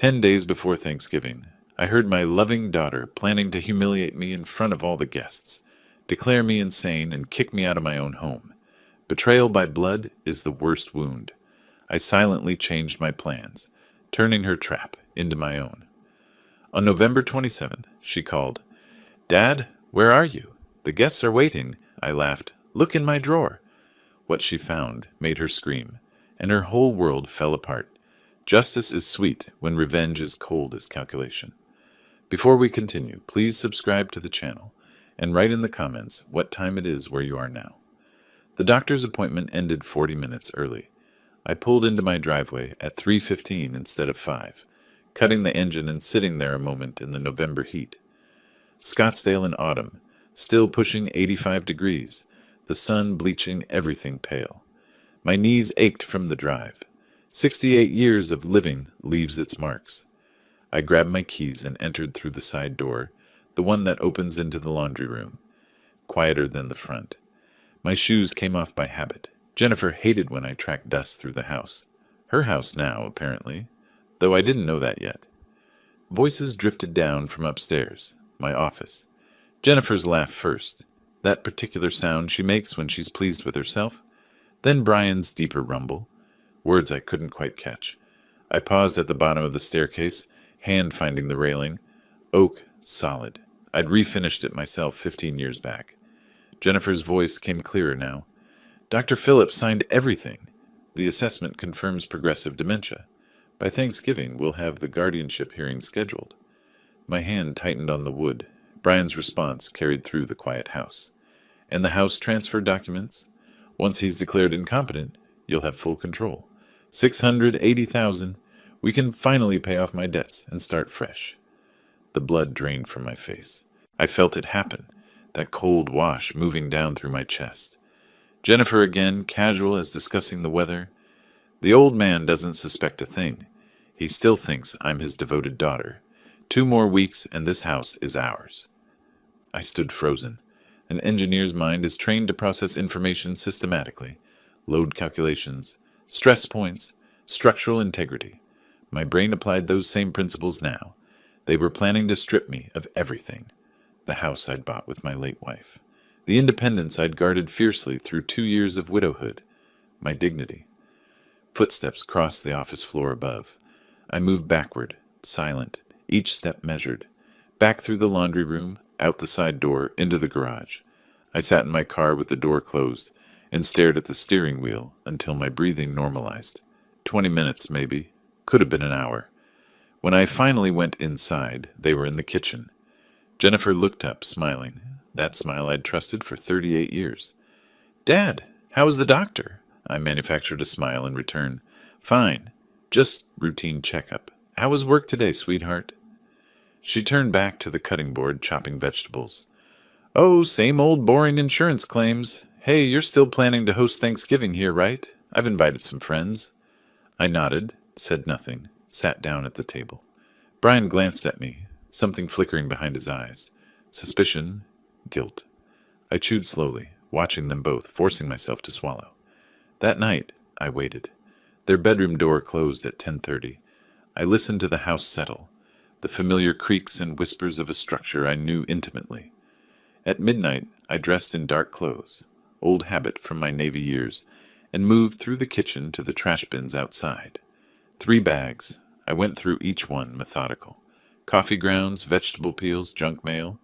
10 days before Thanksgiving, I heard my loving daughter planning to humiliate me in front of all the guests, declare me insane, and kick me out of my own home. Betrayal by blood is the worst wound. I silently changed my plans, turning her trap into my own. On November 27th, she called. "Dad, where are you? The guests are waiting." I laughed. "Look in my drawer." What she found made her scream, and her whole world fell apart. Justice is sweet when revenge is cold as calculation. Before we continue, please subscribe to the channel and write in the comments what time it is where you are now. The doctor's appointment ended 40 minutes early. I pulled into my driveway at 3:15 instead of 5, cutting the engine and sitting there a moment in the November heat. Scottsdale in autumn, still pushing 85 degrees, the sun bleaching everything pale. My knees ached from the drive. 68 years of living leaves its marks. I grabbed my keys and entered through the side door, the one that opens into the laundry room, quieter than the front. My shoes came off by habit. Jennifer hated when I tracked dust through the house. Her house now, apparently, though I didn't know that yet. Voices drifted down from upstairs, my office. Jennifer's laugh first, that particular sound she makes when she's pleased with herself. Then Brian's deeper rumble, words I couldn't quite catch. I paused at the bottom of the staircase, hand finding the railing. Oak, solid. I'd refinished it myself 15 years back. Jennifer's voice came clearer now. "Dr. Phillips signed everything. The assessment confirms progressive dementia. By Thanksgiving, we'll have the guardianship hearing scheduled." My hand tightened on the wood. Brian's response carried through the quiet house. "And the house transfer documents? Once he's declared incompetent, you'll have full control. 680,000. We can finally pay off my debts and start fresh." The blood drained from my face. I felt it happen, that cold wash moving down through my chest. Jennifer again, casual as discussing the weather. "The old man doesn't suspect a thing. He still thinks I'm his devoted daughter. 2 more weeks and this house is ours." I stood frozen. An engineer's mind is trained to process information systematically. Load calculations, stress points, structural integrity. My brain applied those same principles now. They were planning to strip me of everything. The house I'd bought with my late wife. The independence I'd guarded fiercely through 2 years of widowhood. My dignity. Footsteps crossed the office floor above. I moved backward, silent, each step measured. Back through the laundry room, out the side door, into the garage. I sat in my car with the door closed and stared at the steering wheel until my breathing normalized. 20 minutes, maybe. Could have been an hour. When I finally went inside, they were in the kitchen. Jennifer looked up, smiling. That smile I'd trusted for 38 years. "Dad, how is the doctor?" I manufactured a smile in return. "Fine. Just routine checkup. How was work today, sweetheart?" She turned back to the cutting board, chopping vegetables. "Oh, same old boring insurance claims. Hey, you're still planning to host Thanksgiving here, right? I've invited some friends." I nodded, said nothing, sat down at the table. Brian glanced at me, something flickering behind his eyes. Suspicion, guilt. I chewed slowly, watching them both, forcing myself to swallow. That night, I waited. Their bedroom door closed at 10:30. I listened to the house settle, the familiar creaks and whispers of a structure I knew intimately. At midnight, I dressed in dark clothes, old habit from my Navy years, and moved through the kitchen to the trash bins outside. 3 bags. I went through each one, methodical. Coffee grounds, vegetable peels, junk mail.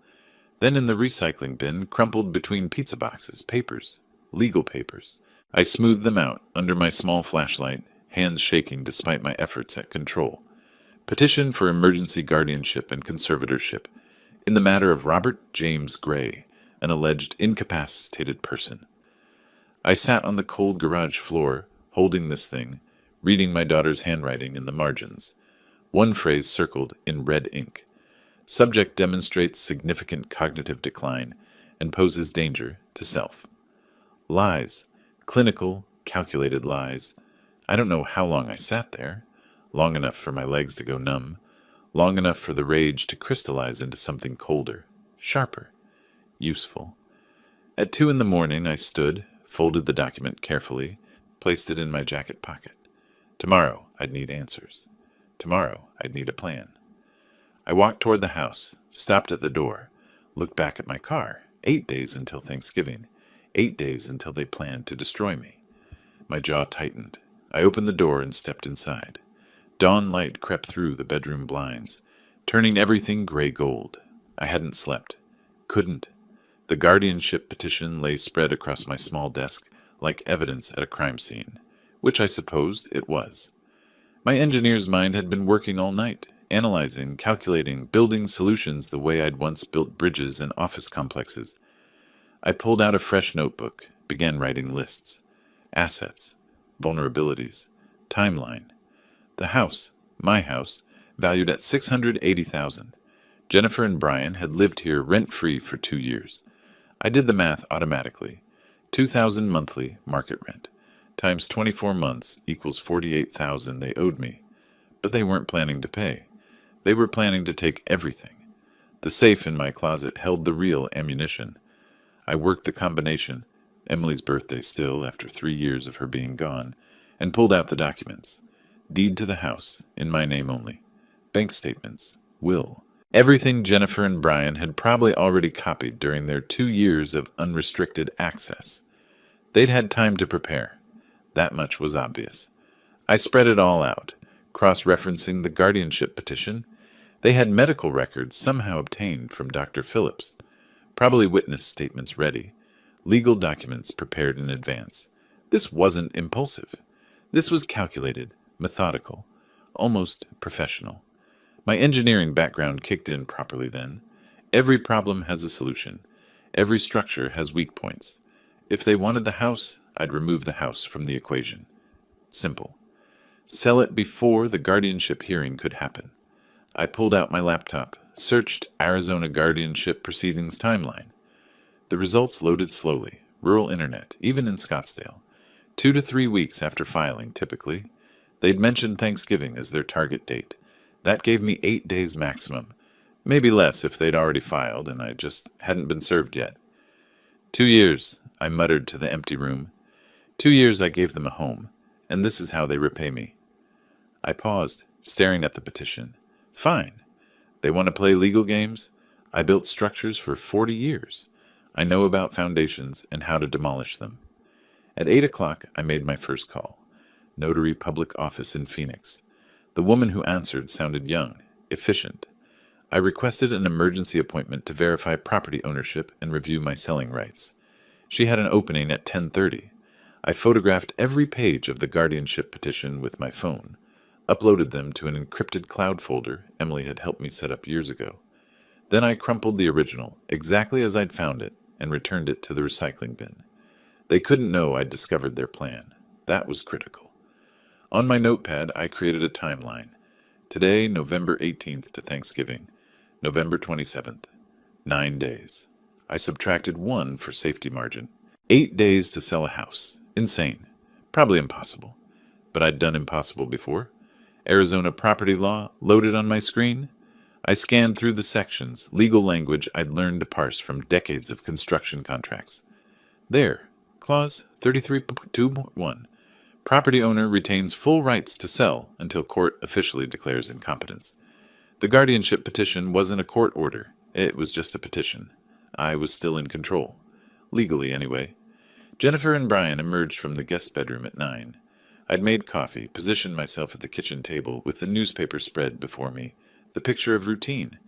Then in the recycling bin, crumpled between pizza boxes, papers, legal papers. I smoothed them out under my small flashlight, hands shaking despite my efforts at control. Petition for emergency guardianship and conservatorship in the matter of Robert James Gray, an alleged incapacitated person. I sat on the cold garage floor, holding this thing, reading my daughter's handwriting in the margins. One phrase circled in red ink. Subject demonstrates significant cognitive decline and poses danger to self. Lies. Clinical, calculated lies. I don't know how long I sat there. Long enough for my legs to go numb. Long enough for the rage to crystallize into something colder, sharper, useful. At 2 in the morning, I stood, folded the document carefully, placed it in my jacket pocket. Tomorrow, I'd need answers. Tomorrow, I'd need a plan. I walked toward the house, stopped at the door, looked back at my car. 8 days until Thanksgiving. 8 days until they planned to destroy me. My jaw tightened. I opened the door and stepped inside. Dawn light crept through the bedroom blinds, turning everything gray gold. I hadn't slept. Couldn't. The guardianship petition lay spread across my small desk like evidence at a crime scene, which I supposed it was. My engineer's mind had been working all night, analyzing, calculating, building solutions the way I'd once built bridges and office complexes. I pulled out a fresh notebook, began writing lists. Assets, vulnerabilities, timeline. The house, my house, valued at $680,000. Jennifer and Brian had lived here rent-free for 2 years. I did the math automatically. $2,000 monthly market rent times 24 months equals $48,000 they owed me. But they weren't planning to pay. They were planning to take everything. The safe in my closet held the real ammunition. I worked the combination, Emily's birthday still after 3 years of her being gone, and pulled out the documents. Deed to the house, in my name only. Bank statements, will. Everything Jennifer and Brian had probably already copied during their 2 years of unrestricted access. They'd had time to prepare. That much was obvious. I spread it all out, cross-referencing the guardianship petition. They had medical records somehow obtained from Dr. Phillips, probably witness statements ready, legal documents prepared in advance. This wasn't impulsive. This was calculated, methodical, almost professional. My engineering background kicked in properly then. Every problem has a solution. Every structure has weak points. If they wanted the house, I'd remove the house from the equation. Simple. Sell it before the guardianship hearing could happen. I pulled out my laptop, searched Arizona guardianship proceedings timeline. The results loaded slowly, rural internet, even in Scottsdale. 2 to 3 weeks after filing, typically. They'd mentioned Thanksgiving as their target date. That gave me 8 days maximum. Maybe less if they'd already filed and I just hadn't been served yet. 2 years, I muttered to the empty room. 2 years I gave them a home, and this is how they repay me. I paused, staring at the petition. Fine. They want to play legal games? I built structures for 40 years. I know about foundations and how to demolish them. At 8 o'clock, I made my first call. Notary Public Office in Phoenix. The woman who answered sounded young, efficient. I requested an emergency appointment to verify property ownership and review my selling rights. She had an opening at 10:30. I photographed every page of the guardianship petition with my phone, uploaded them to an encrypted cloud folder Emily had helped me set up years ago. Then I crumpled the original, exactly as I'd found it, and returned it to the recycling bin. They couldn't know I'd discovered their plan. That was critical. On my notepad, I created a timeline. Today, November 18th to Thanksgiving. November 27th. 9 days. I subtracted 1 for safety margin. 8 days to sell a house. Insane. Probably impossible. But I'd done impossible before. Arizona property law loaded on my screen. I scanned through the sections, legal language I'd learned to parse from decades of construction contracts. There, clause 33.2.1. Property owner retains full rights to sell until court officially declares incompetence. The guardianship petition wasn't a court order. It was just a petition. I was still in control. Legally, anyway. Jennifer and Brian emerged from the guest bedroom at 9. I'd made coffee, positioned myself at the kitchen table with the newspaper spread before me, the picture of routine.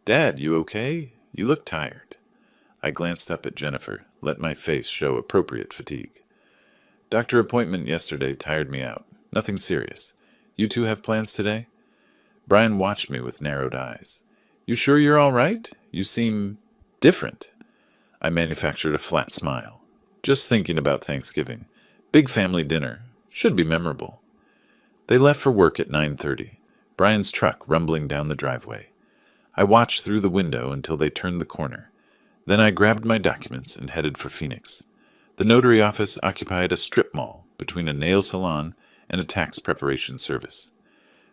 Dad, you okay? You look tired. I glanced up at Jennifer, let my face show appropriate fatigue. Doctor appointment yesterday tired me out. Nothing serious. You two have plans today? Brian watched me with narrowed eyes. You sure you're all right? You seem different. I manufactured a flat smile. Just thinking about Thanksgiving. Big family dinner. Should be memorable. They left for work at 9:30. Brian's truck rumbling down the driveway. I watched through the window until they turned the corner. Then I grabbed my documents and headed for Phoenix. The notary office occupied a strip mall between a nail salon and a tax preparation service.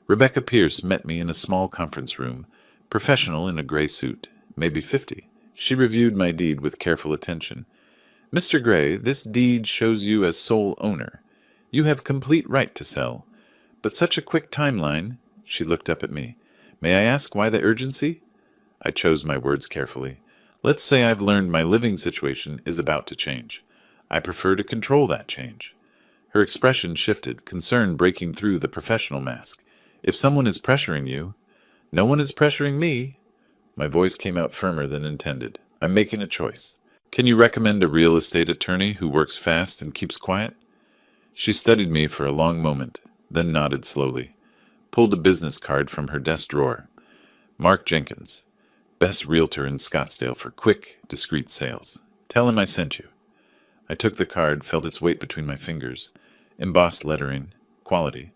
Rebecca Pierce met me in a small conference room, professional in a gray suit, maybe 50. She reviewed my deed with careful attention. Mr. Gray, this deed shows you as sole owner. You have complete right to sell. But such a quick timeline, She looked up at me. May I ask why the urgency? I chose my words carefully. Let's say I've learned my living situation is about to change. I prefer to control that change. Her expression shifted, concern breaking through the professional mask. If someone is pressuring you, no one is pressuring me. My voice came out firmer than intended. I'm making a choice. Can you recommend a real estate attorney who works fast and keeps quiet? She studied me for a long moment, then nodded slowly, pulled a business card from her desk drawer. Mark Jenkins, best realtor in Scottsdale for quick, discreet sales. Tell him I sent you. I took the card, felt its weight between my fingers. Embossed lettering, quality.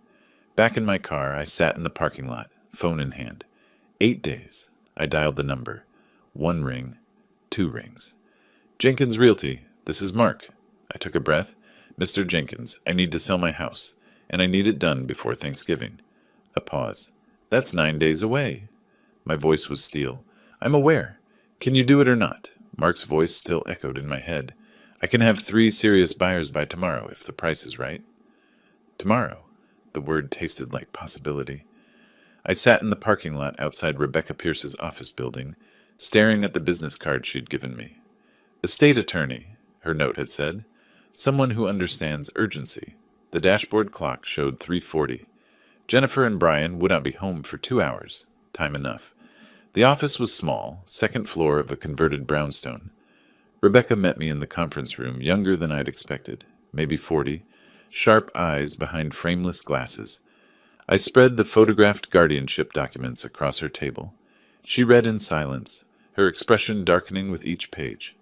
Back in my car, I sat in the parking lot, phone in hand. 8 days. I dialed the number. 1 ring, 2 rings. Jenkins Realty, this is Mark. I took a breath. Mr. Jenkins, I need to sell my house, and I need it done before Thanksgiving. A pause. That's 9 days away. My voice was steel. I'm aware. Can you do it or not? Mark's voice still echoed in my head. I can have 3 serious buyers by tomorrow if the price is right. Tomorrow. The word tasted like possibility. I sat in the parking lot outside Rebecca Pierce's office building, staring at the business card she'd given me. Estate attorney, her note had said. Someone who understands urgency. The dashboard clock showed 3:40. Jennifer and Brian would not be home for 2 hours. Time enough. The office was small, second floor of a converted brownstone. Rebecca met me in the conference room, younger than I'd expected, maybe 40, sharp eyes behind frameless glasses. I spread the photographed guardianship documents across her table. She read in silence, her expression darkening with each page.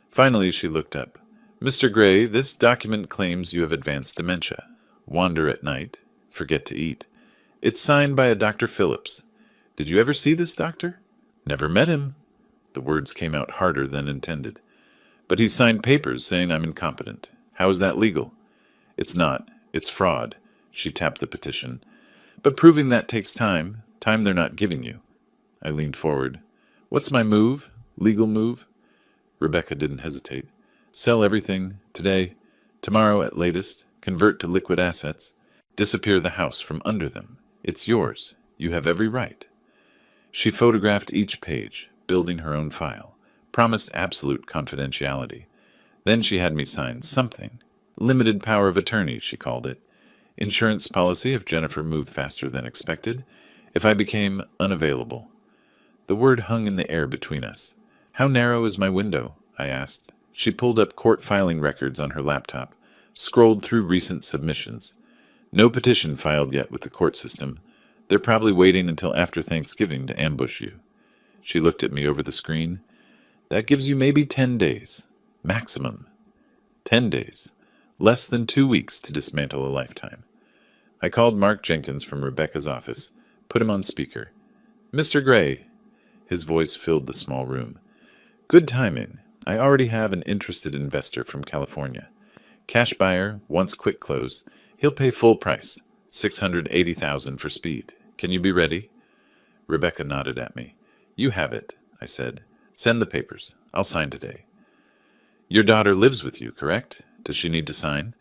Finally, she looked up. Mr. Gray, this document claims you have advanced dementia. Wander at night. Forget to eat. It's signed by a Dr. Phillips. Did you ever see this doctor? Never met him. The words came out harder than intended. But he signed papers saying I'm incompetent. How is that legal? It's not. It's fraud. She tapped the petition. But proving that takes time they're not giving you. I leaned forward. What's my move? Legal move? Rebecca didn't hesitate. Sell everything, today, tomorrow at latest, convert to liquid assets, disappear the house from under them. It's yours. You have every right. She photographed each page, building her own file, promised absolute confidentiality. Then she had me sign something. Limited power of attorney, she called it. Insurance policy if Jennifer moved faster than expected, if I became unavailable. The word hung in the air between us. How narrow is my window? I asked. She pulled up court filing records on her laptop, scrolled through recent submissions. No petition filed yet with the court system. They're probably waiting until after Thanksgiving to ambush you. She looked at me over the screen. That gives you maybe 10 days. Maximum. 10 days. Less than 2 weeks to dismantle a lifetime. I called Mark Jenkins from Rebecca's office, put him on speaker. Mr. Gray. His voice filled the small room. Good timing. I already have an interested investor from California. Cash buyer, wants quick close. He'll pay full price, $680,000 for speed. Can you be ready? Rebecca nodded at me. You have it, I said. Send the papers. I'll sign today. Your daughter lives with you, correct? Does she need to sign?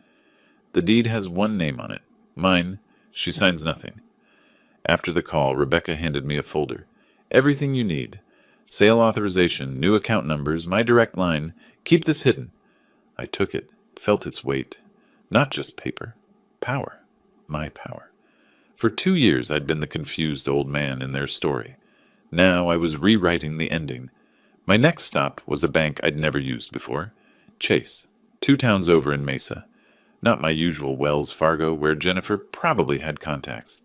The deed has one name on it. Mine. She signs nothing. After the call, Rebecca handed me a folder. Everything you need. Sale authorization, new account numbers, my direct line. Keep this hidden. I took it, felt its weight. Not just paper. Power. My power. For 2 years I'd been the confused old man in their story. Now I was rewriting the ending. My next stop was a bank I'd never used before. Chase. 2 towns over in Mesa. Not my usual Wells Fargo, where Jennifer probably had contacts.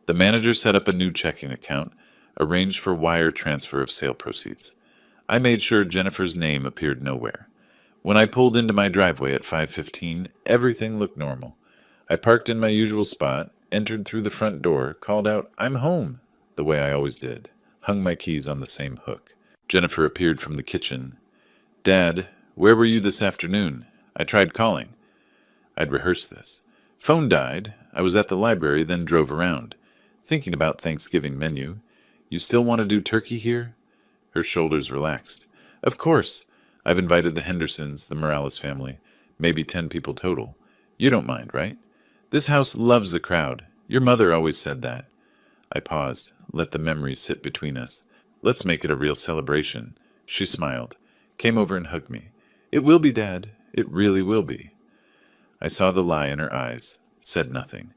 The manager set up a new checking account, arranged for wire transfer of sale proceeds. I made sure Jennifer's name appeared nowhere. When I pulled into my driveway at 5:15, everything looked normal. I parked in my usual spot, entered through the front door, called out, I'm home, the way I always did, hung my keys on the same hook. Jennifer appeared from the kitchen. Dad, where were you this afternoon? I tried calling. I'd rehearsed this. Phone died. I was at the library, then drove around. Thinking about Thanksgiving menu. You still want to do turkey here? Her shoulders relaxed. Of course. I've invited the Hendersons, the Morales family. Maybe 10 people total. You don't mind, right? This house loves a crowd. Your mother always said that. I paused, let the memory sit between us. Let's make it a real celebration. She smiled, came over and hugged me. It will be, Dad. It really will be. I saw the lie in her eyes, said nothing.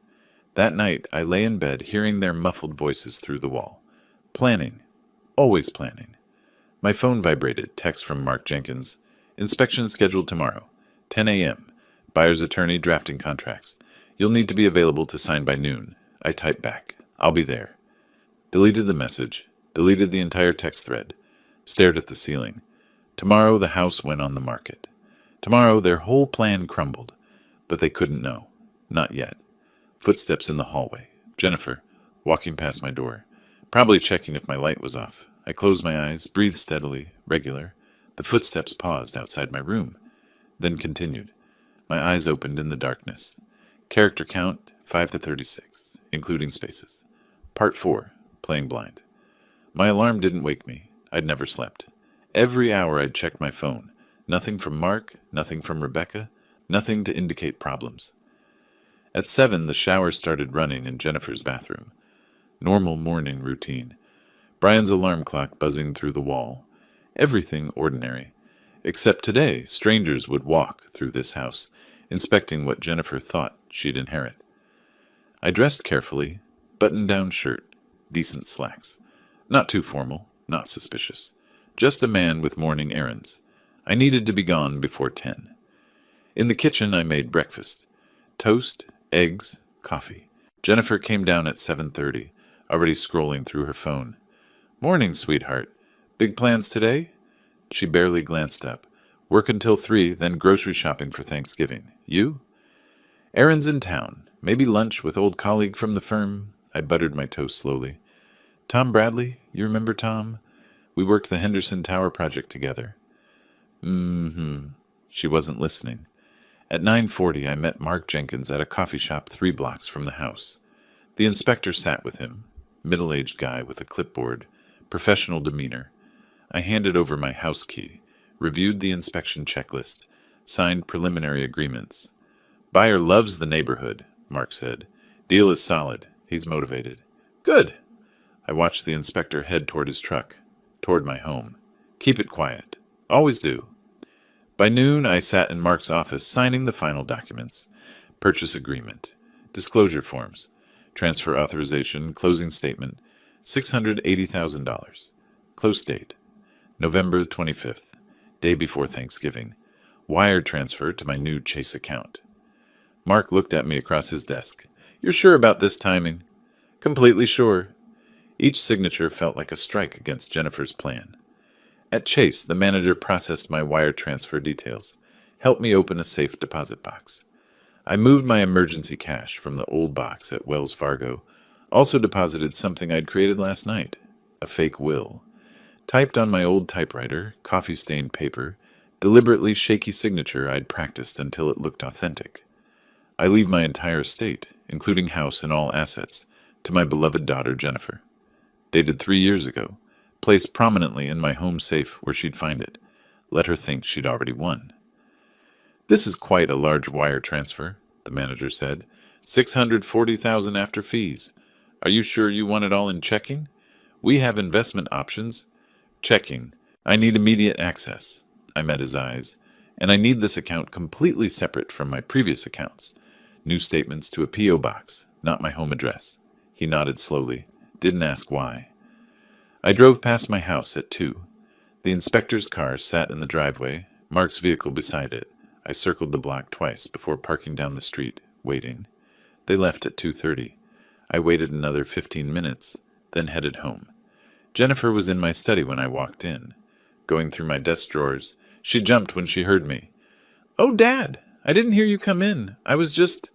That night, I lay in bed, hearing their muffled voices through the wall. Planning. Always planning. My phone vibrated, text from Mark Jenkins. Inspection scheduled tomorrow, 10 a.m. Buyer's attorney drafting contracts. You'll need to be available to sign by noon. I typed back. I'll be there. Deleted the message. Deleted the entire text thread. Stared at the ceiling. Tomorrow the house went on the market. Tomorrow their whole plan crumbled. But they couldn't know. Not yet. Footsteps in the hallway. Jennifer, walking past my door. Probably checking if my light was off. I closed my eyes, breathed steadily, regular. The footsteps paused outside my room, then continued. My eyes opened in the darkness. Character count, 5 to 36, including spaces. Part 4, playing blind. My alarm didn't wake me. I'd never slept. Every hour I'd checked my phone. Nothing from Mark, nothing from Rebecca, nothing to indicate problems. At 7, the shower started running in Jennifer's bathroom. Normal morning routine. Brian's alarm clock buzzing through the wall. Everything ordinary. Except today, strangers would walk through this house, inspecting what Jennifer thought she'd inherit. I dressed carefully, button-down shirt, decent slacks. Not too formal, not suspicious. Just a man with morning errands. I needed to be gone before 10. In the kitchen, I made breakfast. Toast, eggs, coffee. Jennifer came down at 7:30, already scrolling through her phone. Morning, sweetheart. Big plans today? She barely glanced up. Work until 3, then grocery shopping for Thanksgiving. You? Errands in town. Maybe lunch with old colleague from the firm. I buttered my toast slowly. Tom Bradley? You remember Tom? We worked the Henderson Tower project together. She wasn't listening. At 9:40, I met Mark Jenkins at a coffee shop 3 blocks from the house. The inspector sat with him, middle-aged guy with a clipboard, professional demeanor. I handed over my house key, reviewed the inspection checklist, signed preliminary agreements. Buyer loves the neighborhood, Mark said. Deal is solid. He's motivated. Good. I watched the inspector head toward his truck, toward my home. Keep it quiet. Always do. By noon, I sat in Mark's office signing the final documents. Purchase agreement, disclosure forms, transfer authorization, closing statement, $680,000. Close date, November 25th, day before Thanksgiving. Wire transfer to my new Chase account. Mark looked at me across his desk. You're sure about this timing? Completely sure. Each signature felt like a strike against Jennifer's plan. At Chase, the manager processed my wire transfer details, helped me open a safe deposit box. I moved my emergency cash from the old box at Wells Fargo, also deposited something I'd created last night, a fake will. Typed on my old typewriter, coffee-stained paper, deliberately shaky signature I'd practiced until it looked authentic. I leave my entire estate, including house and all assets, to my beloved daughter Jennifer. Dated 3 years ago. Placed prominently in my home safe where she'd find it. Let her think she'd already won. This is quite a large wire transfer, the manager said. $640,000 after fees. Are you sure you want it all in checking? We have investment options. Checking. I need immediate access. I met his eyes. And I need this account completely separate from my previous accounts. New statements to a P.O. box, not my home address. He nodded slowly. Didn't ask why. I drove past my house at 2. The inspector's car sat in the driveway, Mark's vehicle beside it. I circled the block twice before parking down the street, waiting. They left at 2:30. I waited another 15 minutes, then headed home. Jennifer was in my study when I walked in. Going through my desk drawers, she jumped when she heard me. Oh, Dad! I didn't hear you come in. I was just...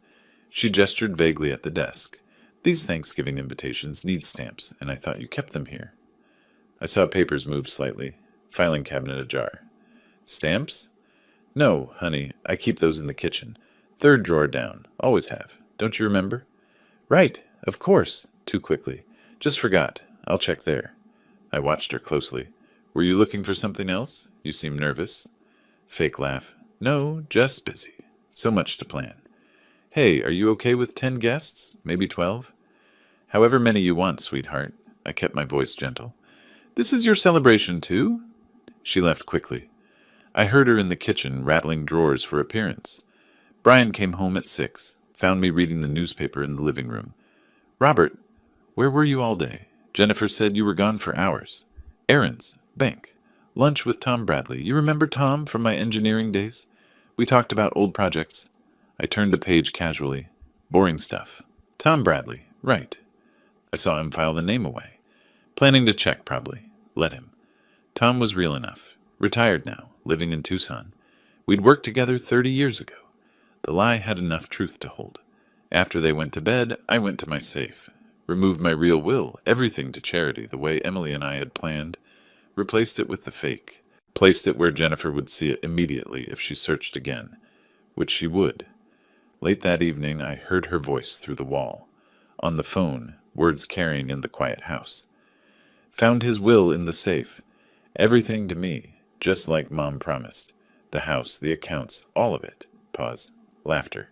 She gestured vaguely at the desk. These Thanksgiving invitations need stamps, and I thought you kept them here. I saw papers move slightly, filing cabinet ajar. Stamps? No, honey, I keep those in the kitchen. 3rd drawer down, always have. Don't you remember? Right, of course, too quickly. Just forgot. I'll check there. I watched her closely. Were you looking for something else? You seem nervous. Fake laugh. No, just busy. So much to plan. Hey, are you okay with 10 guests? Maybe 12? However many you want, sweetheart. I kept my voice gentle. This is your celebration, too? She left quickly. I heard her in the kitchen, rattling drawers for appearance. Brian came home at 6, found me reading the newspaper in the living room. Robert, where were you all day? Jennifer said you were gone for hours. Errands, bank, lunch with Tom Bradley. You remember Tom from my engineering days? We talked about old projects. I turned a page casually. Boring stuff. Tom Bradley, right. I saw him file the name away. Planning to check, probably. Let him. Tom was real enough. Retired now, living in Tucson. We'd worked together 30 years ago. The lie had enough truth to hold. After they went to bed, I went to my safe. Removed my real will, everything to charity, the way Emily and I had planned. Replaced it with the fake. Placed it where Jennifer would see it immediately if she searched again. Which she would. Late that evening, I heard her voice through the wall. On the phone, words carrying in the quiet house. Found his will in the safe. Everything to me, just like Mom promised. The house, the accounts, all of it. Pause. Laughter.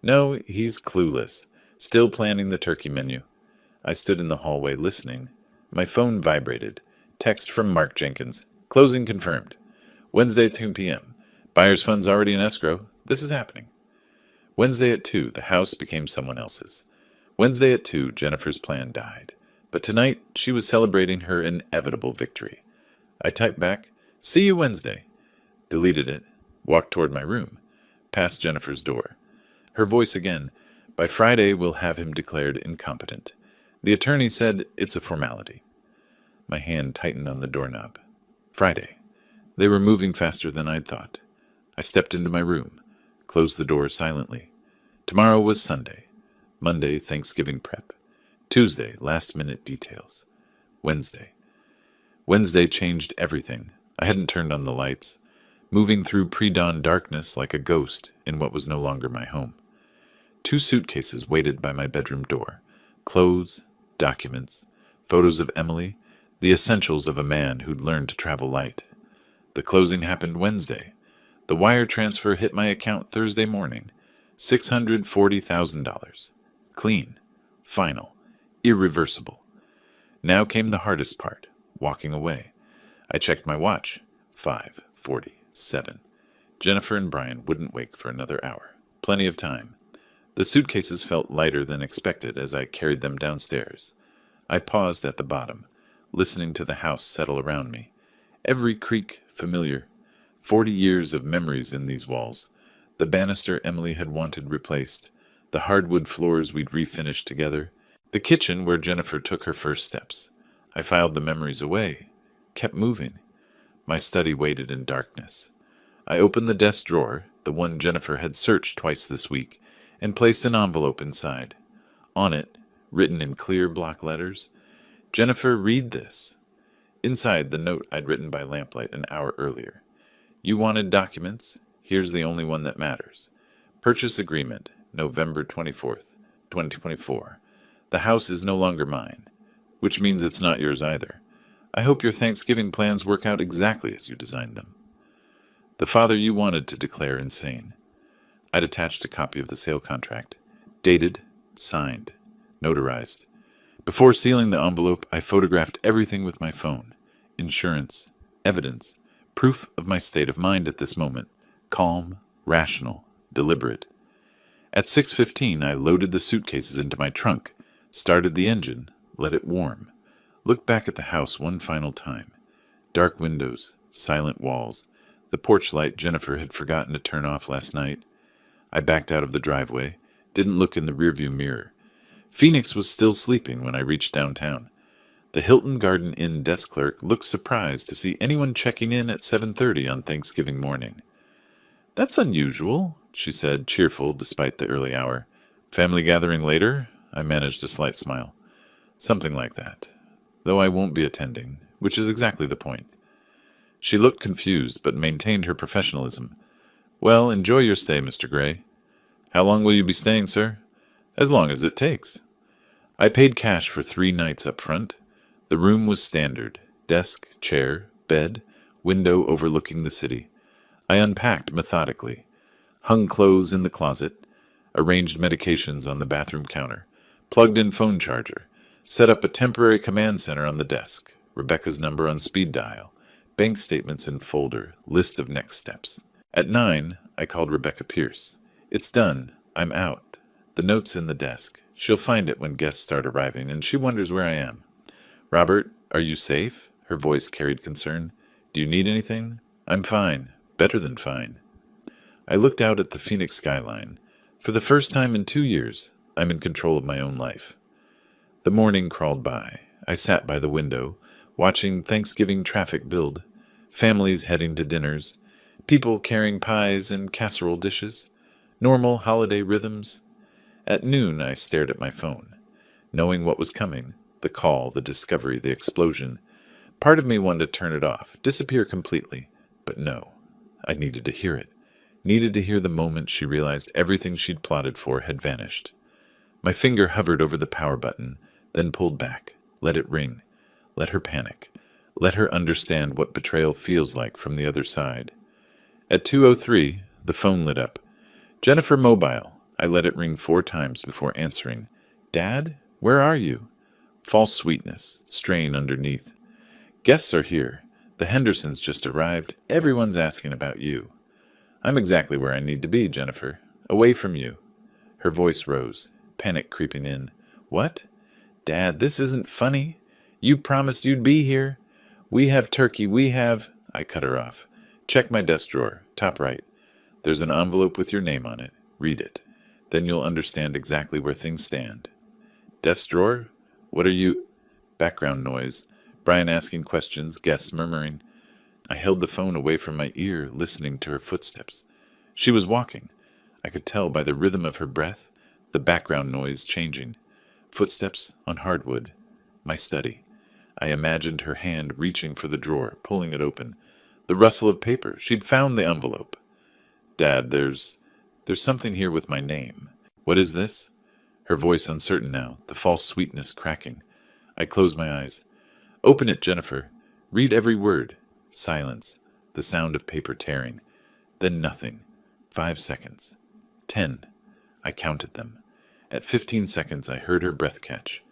No, he's clueless. Still planning the turkey menu. I stood in the hallway listening. My phone vibrated. Text from Mark Jenkins. Closing confirmed. Wednesday, 2 p.m. Buyer's funds already in escrow. This is happening. Wednesday at 2, the house became someone else's. Wednesday at 2, Jennifer's plan died. But tonight, she was celebrating her inevitable victory. I typed back, see you Wednesday. Deleted it. Walked toward my room. Past Jennifer's door. Her voice again. By Friday, we'll have him declared incompetent. The attorney said it's a formality. My hand tightened on the doorknob. Friday. They were moving faster than I'd thought. I stepped into my room. Closed the door silently. Tomorrow was Sunday. Monday, Thanksgiving prep. Tuesday, last-minute details. Wednesday. Wednesday changed everything. I hadn't turned on the lights. Moving through pre-dawn darkness like a ghost in what was no longer my home. 2 suitcases waited by my bedroom door. Clothes, documents, photos of Emily, the essentials of a man who'd learned to travel light. The closing happened Wednesday. The wire transfer hit my account Thursday morning. $640,000. Clean. Final. Irreversible. Now came the hardest part, walking away. I checked my watch. 5:47. Jennifer and Brian wouldn't wake for another hour. Plenty of time. The suitcases felt lighter than expected as I carried them downstairs. I paused at the bottom, listening to the house settle around me. Every creak familiar. 40 years of memories in these walls. The banister Emily had wanted replaced. The hardwood floors we'd refinished together. The kitchen where Jennifer took her first steps. I filed the memories away. Kept moving. My study waited in darkness. I opened the desk drawer, the one Jennifer had searched twice this week, and placed an envelope inside. On it, written in clear block letters, Jennifer, read this. Inside, the note I'd written by lamplight an hour earlier. You wanted documents? Here's the only one that matters. Purchase agreement, November 24th, 2024. The house is no longer mine, which means it's not yours either. I hope your Thanksgiving plans work out exactly as you designed them. The father you wanted to declare insane. I'd attached a copy of the sale contract. Dated, signed, notarized. Before sealing the envelope, I photographed everything with my phone. Insurance, evidence, proof of my state of mind at this moment. Calm, rational, deliberate. At 6:15, I loaded the suitcases into my trunk, started the engine, let it warm. Looked back at the house one final time. Dark windows, silent walls, the porch light Jennifer had forgotten to turn off last night. I backed out of the driveway, didn't look in the rearview mirror. Phoenix was still sleeping when I reached downtown. The Hilton Garden Inn desk clerk looked surprised to see anyone checking in at 7:30 on Thanksgiving morning. That's unusual, she said, cheerful despite the early hour. Family gathering later? I managed a slight smile. Something like that. Though I won't be attending, which is exactly the point. She looked confused, but maintained her professionalism. Well, enjoy your stay, Mr. Gray. How long will you be staying, sir? As long as it takes. I paid cash for 3 nights up front. The room was standard. Desk, chair, bed, window overlooking the city. I unpacked methodically. Hung clothes in the closet. Arranged medications on the bathroom counter. Plugged in phone charger. Set up a temporary command center on the desk. Rebecca's number on speed dial. Bank statements in folder. List of next steps. At 9, I called Rebecca Pierce. It's done. I'm out. The note's in the desk. She'll find it when guests start arriving, and she wonders where I am. Robert, are you safe? Her voice carried concern. Do you need anything? I'm fine. Better than fine. I looked out at the Phoenix skyline. For the first time in 2 years, I'm in control of my own life. The morning crawled by. I sat by the window, watching Thanksgiving traffic build, families heading to dinners, people carrying pies and casserole dishes, normal holiday rhythms. At noon, I stared at my phone, knowing what was coming, the call, the discovery, the explosion. Part of me wanted to turn it off, disappear completely, but no. I needed to hear it. Needed to hear the moment she realized everything she'd plotted for had vanished. My finger hovered over the power button, then pulled back. Let it ring. Let her panic. Let her understand what betrayal feels like from the other side. At 2:03, the phone lit up. Jennifer Mobile. I let it ring 4 times before answering. Dad, where are you? False sweetness, strain underneath. Guests are here. The Hendersons just arrived. Everyone's asking about you. I'm exactly where I need to be, Jennifer. Away from you. Her voice rose, panic creeping in. What? Dad, this isn't funny. You promised you'd be here. We have turkey, we have... I cut her off. Check my desk drawer, top right. There's an envelope with your name on it. Read it. Then you'll understand exactly where things stand. Desk drawer? What are you... Background noise. Brian asking questions, guests murmuring. I held the phone away from my ear, listening to her footsteps. She was walking. I could tell by the rhythm of her breath, the background noise changing. Footsteps on hardwood. My study. I imagined her hand reaching for the drawer, pulling it open. The rustle of paper. She'd found the envelope. Dad, there's something here with my name. What is this? Her voice uncertain now, the false sweetness cracking. I closed my eyes. Open it, Jennifer. Read every word. Silence. The sound of paper tearing. Then nothing. 5 seconds. 10. I counted them. At 15 seconds, I heard her breath catch.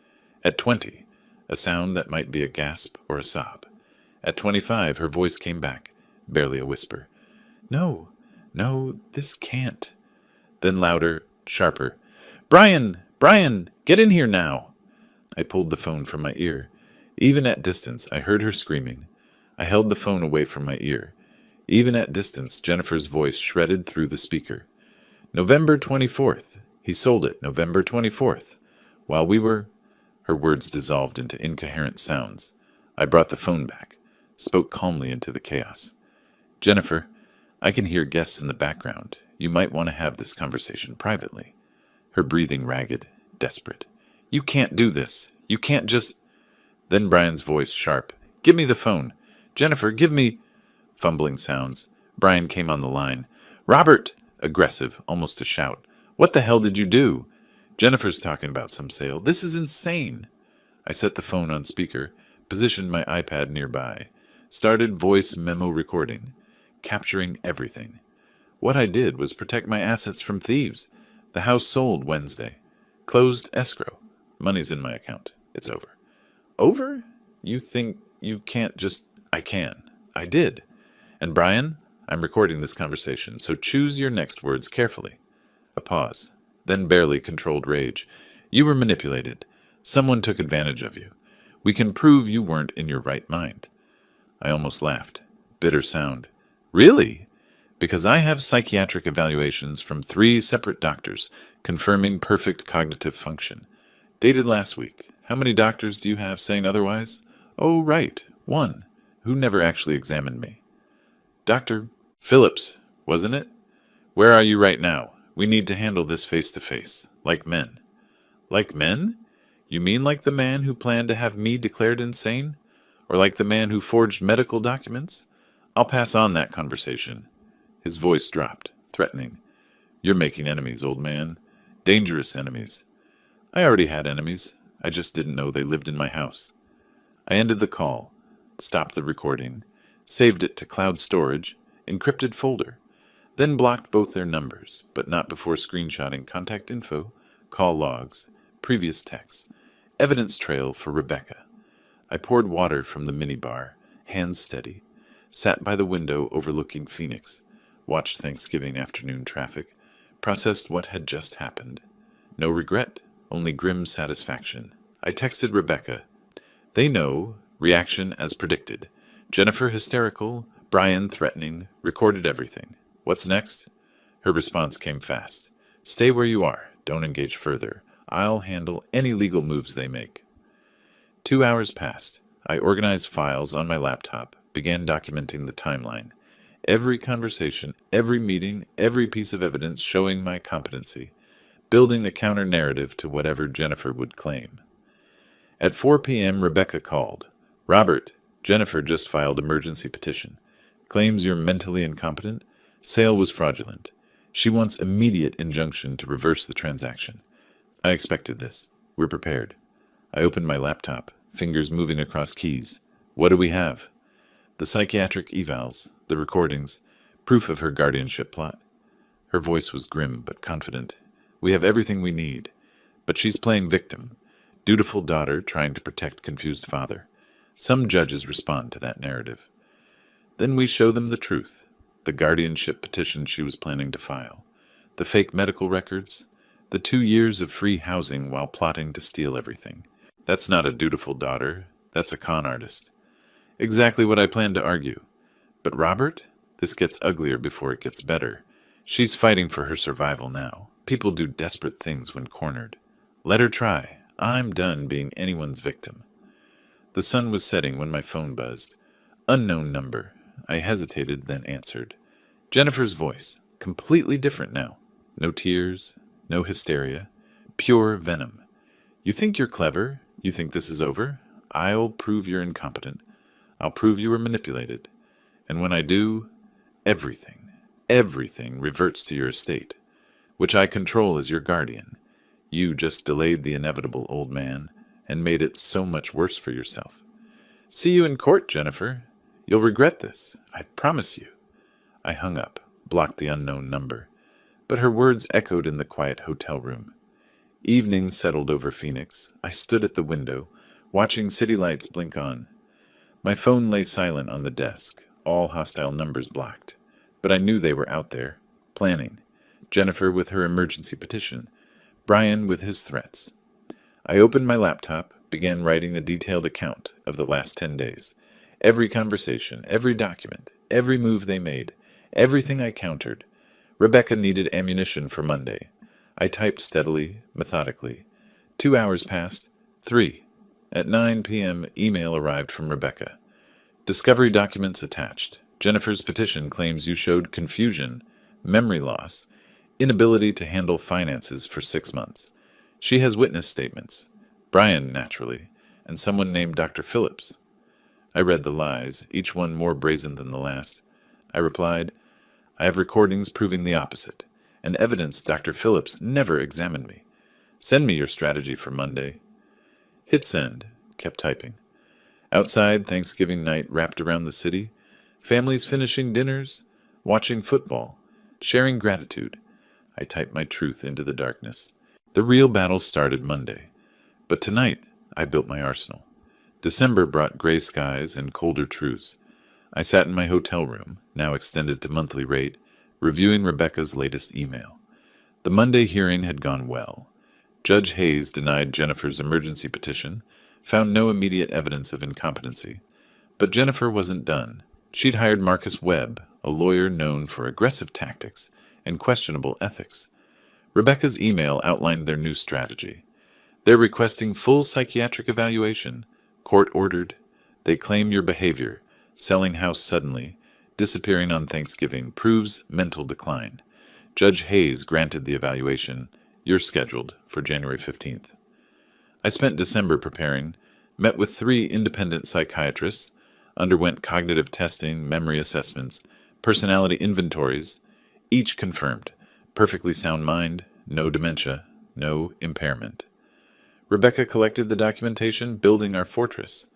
At 20, a sound that might be a gasp or a sob. At 25, her voice came back, barely a whisper. No, this can't. Then louder, sharper. Brian, get in here now. I pulled the phone from my ear. Even at distance, I heard her screaming. I held the phone away from my ear. Even at distance, Jennifer's voice shredded through the speaker. November 24th. He sold it, November 24th. While we were... Her words dissolved into incoherent sounds. I brought the phone back, spoke calmly into the chaos. Jennifer, I can hear guests in the background. You might want to have this conversation privately. Her breathing ragged, desperate. You can't do this. You can't just... Then Brian's voice sharp. Give me the phone. Jennifer, give me... Fumbling sounds. Brian came on the line. Robert! Aggressive, almost a shout. What the hell did you do? Jennifer's talking about some sale. This is insane. I set the phone on speaker, positioned my iPad nearby, started voice memo recording, capturing everything. What I did was protect my assets from thieves. The house sold Wednesday. Closed escrow. Money's in my account. It's over. Over? You think you can't just... I can. I did. And Brian, I'm recording this conversation, so choose your next words carefully. A pause. Then barely controlled rage. You were manipulated. Someone took advantage of you. We can prove you weren't in your right mind. I almost laughed. Bitter sound. Really? Because I have psychiatric evaluations from 3 separate doctors confirming perfect cognitive function. Dated last week. How many doctors do you have saying otherwise? Oh, right. 1. Who never actually examined me. Dr. Phillips, wasn't it? Where are you right now? We need to handle this face-to-face, like men. Like men? You mean like the man who planned to have me declared insane? Or like the man who forged medical documents? I'll pass on that conversation. His voice dropped, threatening. You're making enemies, old man. Dangerous enemies. I already had enemies. I just didn't know they lived in my house. I ended the call, stopped the recording, saved it to cloud storage, encrypted folder. Then blocked both their numbers, but not before screenshotting contact info, call logs, previous texts, Evidence trail for Rebecca. I poured water from the minibar, hands steady, sat by the window overlooking Phoenix, watched Thanksgiving afternoon traffic, processed what had just happened. No regret, only grim satisfaction. I texted Rebecca. They know, reaction as predicted. Jennifer hysterical, Brian threatening, recorded everything. What's next? Her response came fast. Stay where you are, don't engage further. I'll handle any legal moves they make. 2 hours passed. I organized files on my laptop, began documenting the timeline. Every conversation, every meeting, every piece of evidence showing my competency, building the counter-narrative to whatever Jennifer would claim. At 4 p.m., Rebecca called. Robert, Jennifer just filed emergency petition. Claims you're mentally incompetent. Sale was fraudulent. She wants immediate injunction to reverse the transaction. I expected this. We're prepared. I opened my laptop, fingers moving across keys. What do we have? The psychiatric evals, the recordings, proof of her guardianship plot. Her voice was grim but confident. We have everything we need. But she's playing victim. Dutiful daughter trying to protect confused father. Some judges respond to that narrative. Then we show them the truth. The guardianship petition she was planning to file. The fake medical records. The 2 years of free housing while plotting to steal everything. That's not a dutiful daughter. That's a con artist. Exactly what I planned to argue. But Robert? This gets uglier before it gets better. She's fighting for her survival now. People do desperate things when cornered. Let her try. I'm done being anyone's victim. The sun was setting when my phone buzzed. Unknown number. I hesitated, then answered. Jennifer's voice. Completely different now. No tears. No hysteria. Pure venom. You think you're clever? You think this is over? I'll prove you're incompetent. I'll prove you were manipulated. And when I do, everything reverts to your estate, which I control as your guardian. You just delayed the inevitable, old man, and made it so much worse for yourself. See you in court, Jennifer. You'll regret this. I promise you. I hung up, blocked the unknown number, but her words echoed in the quiet hotel room. Evening settled over Phoenix. I stood at the window, watching city lights blink on. My phone lay silent on the desk, all hostile numbers blocked. But I knew they were out there, planning. Jennifer with her emergency petition, Brian with his threats. I opened my laptop, began writing a detailed account of the last 10 days. Every conversation, every document, every move they made, everything I countered. Rebecca needed ammunition for Monday. I typed steadily, methodically. 2 hours passed. 3. At 9 p.m., email arrived from Rebecca. Discovery documents attached. Jennifer's petition claims you showed confusion, memory loss, inability to handle finances for 6 months. She has witness statements. Brian, naturally, and someone named Dr. Phillips. I read the lies, each one more brazen than the last. I replied, I have recordings proving the opposite, and evidence Dr. Phillips never examined me. Send me your strategy for Monday. Hit send. Kept typing. Outside, Thanksgiving night wrapped around the city. Families finishing dinners, watching football, sharing gratitude. I typed my truth into the darkness. The real battle started Monday. But tonight, I built my arsenal. December brought gray skies and colder truths. I sat in my hotel room, now extended to monthly rate, reviewing Rebecca's latest email. The Monday hearing had gone well. Judge Hayes denied Jennifer's emergency petition, found no immediate evidence of incompetency. But Jennifer wasn't done. She'd hired Marcus Webb, a lawyer known for aggressive tactics and questionable ethics. Rebecca's email outlined their new strategy. They're requesting full psychiatric evaluation, court-ordered. They claim your behavior, selling house suddenly, disappearing on Thanksgiving, proves mental decline. Judge Hayes granted the evaluation. You're scheduled for January 15th. I spent December preparing, met with 3 independent psychiatrists, underwent cognitive testing, memory assessments, personality inventories, each confirmed. Perfectly sound mind, no dementia, no impairment. Rebecca collected the documentation, building our fortress.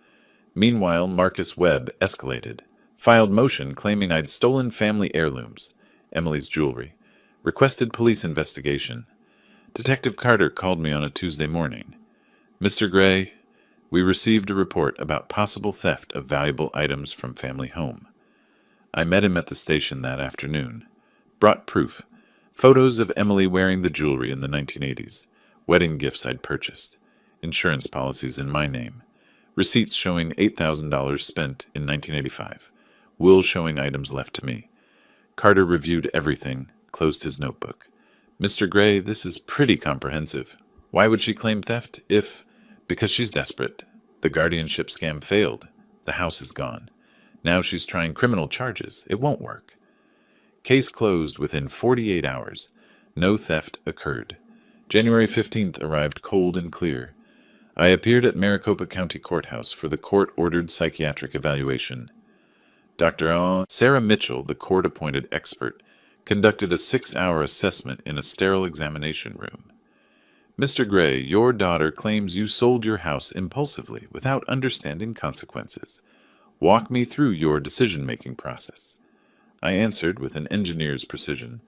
Meanwhile, Marcus Webb escalated, filed motion claiming I'd stolen family heirlooms, Emily's jewelry, requested police investigation. Detective Carter called me on a Tuesday morning. Mr. Gray, we received a report about possible theft of valuable items from family home. I met him at the station that afternoon. Brought proof. Photos of Emily wearing the jewelry in the 1980s. Wedding gifts I'd purchased. Insurance policies in my name. Receipts showing $8,000 spent in 1985. Will showing items left to me. Carter reviewed everything, closed his notebook. Mr. Gray, this is pretty comprehensive. Why would she claim theft if... Because she's desperate. The guardianship scam failed. The house is gone. Now she's trying criminal charges. It won't work. Case closed within 48 hours. No theft occurred. January 15th arrived cold and clear. I appeared at Maricopa County Courthouse for the court-ordered psychiatric evaluation. Dr. Sarah Mitchell, the court-appointed expert, conducted a 6-hour assessment in a sterile examination room. Mr. Gray, your daughter claims you sold your house impulsively without understanding consequences. Walk me through your decision-making process. I answered with an engineer's precision.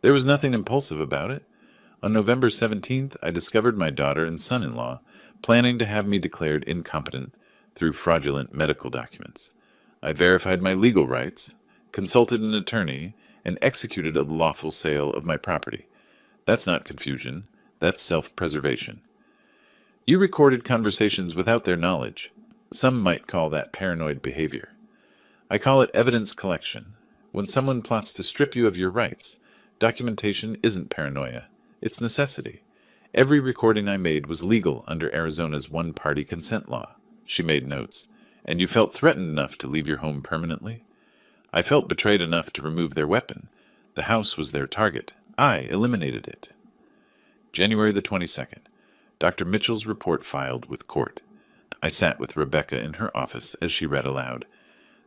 There was nothing impulsive about it. On November 17th, I discovered my daughter and son-in-law planning to have me declared incompetent through fraudulent medical documents. I verified my legal rights, consulted an attorney, and executed a lawful sale of my property. That's not confusion. That's self-preservation. You recorded conversations without their knowledge. Some might call that paranoid behavior. I call it evidence collection. When someone plots to strip you of your rights, documentation isn't paranoia. It's necessity. Every recording I made was legal under Arizona's one-party consent law. She made notes. And you felt threatened enough to leave your home permanently? I felt betrayed enough to remove their weapon. The house was their target. I eliminated it. January the 22nd. Dr. Mitchell's report filed with court. I sat with Rebecca in her office as she read aloud.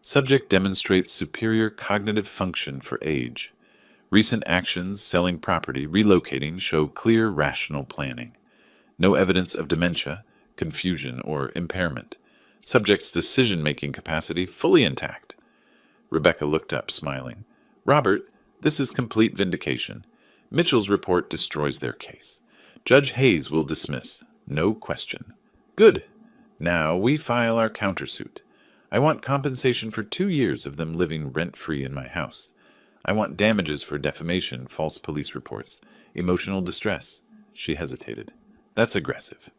Subject demonstrates superior cognitive function for age. Recent actions, selling property, relocating, show clear rational planning. No evidence of dementia, confusion, or impairment. Subject's decision-making capacity fully intact. Rebecca looked up, smiling. Robert, this is complete vindication. Mitchell's report destroys their case. Judge Hayes will dismiss. No question. Good. Now we file our countersuit. I want compensation for 2 years of them living rent-free in my house. I want damages for defamation, false police reports, emotional distress. She hesitated. That's aggressive.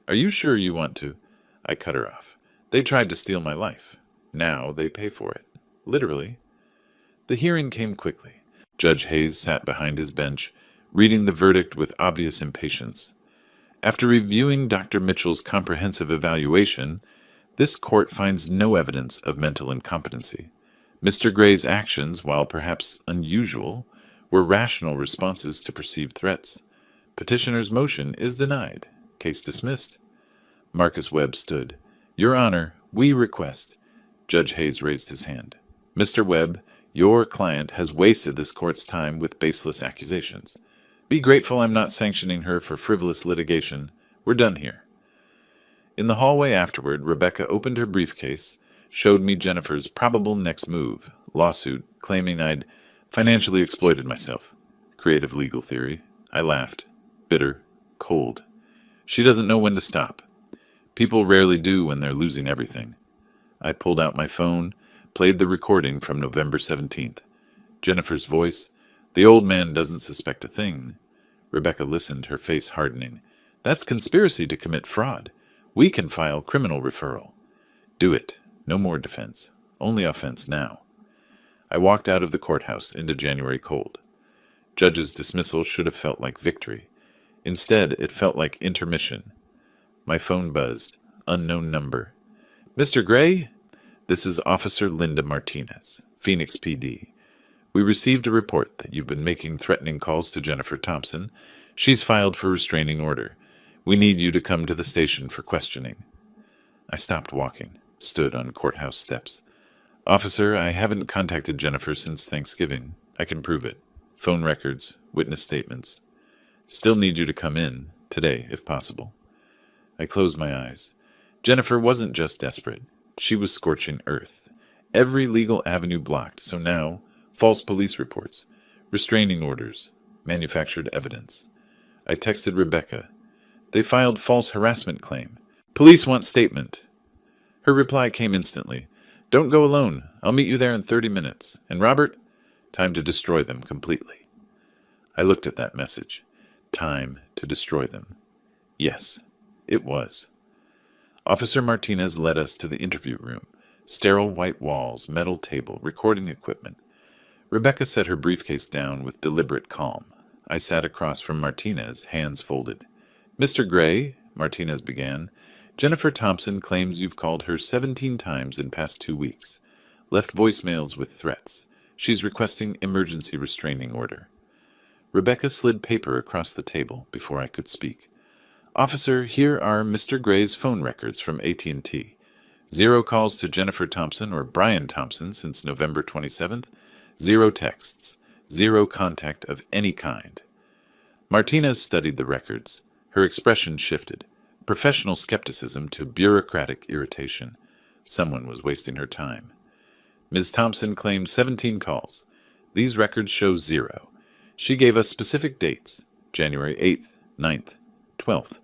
Are you sure you want to? I cut her off. They tried to steal my life. Now they pay for it. Literally. The hearing came quickly. Judge Hayes sat behind his bench, reading the verdict with obvious impatience. After reviewing Dr. Mitchell's comprehensive evaluation, this court finds no evidence of mental incompetency. Mr. Gray's actions, while perhaps unusual, were rational responses to perceived threats. Petitioner's motion is denied. Case dismissed. Marcus Webb stood. Your Honor, we request. Judge Hayes raised his hand. Mr. Webb, your client has wasted this court's time with baseless accusations. Be grateful I'm not sanctioning her for frivolous litigation. We're done here. In the hallway afterward, Rebecca opened her briefcase, showed me Jennifer's probable next move, lawsuit, claiming I'd financially exploited myself. Creative legal theory. I laughed. Bitter. Cold. She doesn't know when to stop. People rarely do when they're losing everything. I pulled out my phone, played the recording from November 17th. Jennifer's voice. The old man doesn't suspect a thing. Rebecca listened, her face hardening. That's conspiracy to commit fraud. We can file criminal referral. Do it. No more defense. Only offense now. I walked out of the courthouse into January cold. Judge's dismissal should have felt like victory. Instead, it felt like intermission. My phone buzzed. Unknown number. Mr. Gray? This is Officer Linda Martinez, Phoenix PD. We received a report that you've been making threatening calls to Jennifer Thompson. She's filed for restraining order. We need you to come to the station for questioning. I stopped walking, stood on courthouse steps. Officer, I haven't contacted Jennifer since Thanksgiving. I can prove it. Phone records, witness statements. Still need you to come in, today, if possible. I closed my eyes. Jennifer wasn't just desperate. She was scorching earth. Every legal avenue blocked, so now, false police reports, restraining orders, manufactured evidence. I texted Rebecca. They filed false harassment claim. Police want statement. Her reply came instantly. Don't go alone. I'll meet you there in 30 minutes. And Robert, time to destroy them completely. I looked at that message. Time to destroy them. Yes, it was. Officer Martinez led us to the interview room. Sterile white walls, metal table, recording equipment. Rebecca set her briefcase down with deliberate calm. I sat across from Martinez, hands folded. Mr. Gray, Martinez began, Jennifer Thompson claims you've called her 17 times in past 2 weeks. Left voicemails with threats. She's requesting emergency restraining order. Rebecca slid paper across the table before I could speak. Officer, here are Mr. Gray's phone records from AT&T. 0 calls to Jennifer Thompson or Brian Thompson since November 27th. 0 texts. 0 contact of any kind. Martinez studied the records. Her expression shifted. Professional skepticism to bureaucratic irritation. Someone was wasting her time. Ms. Thompson claimed 17 calls. These records show 0. She gave us specific dates. January 8th, 9th, 12th.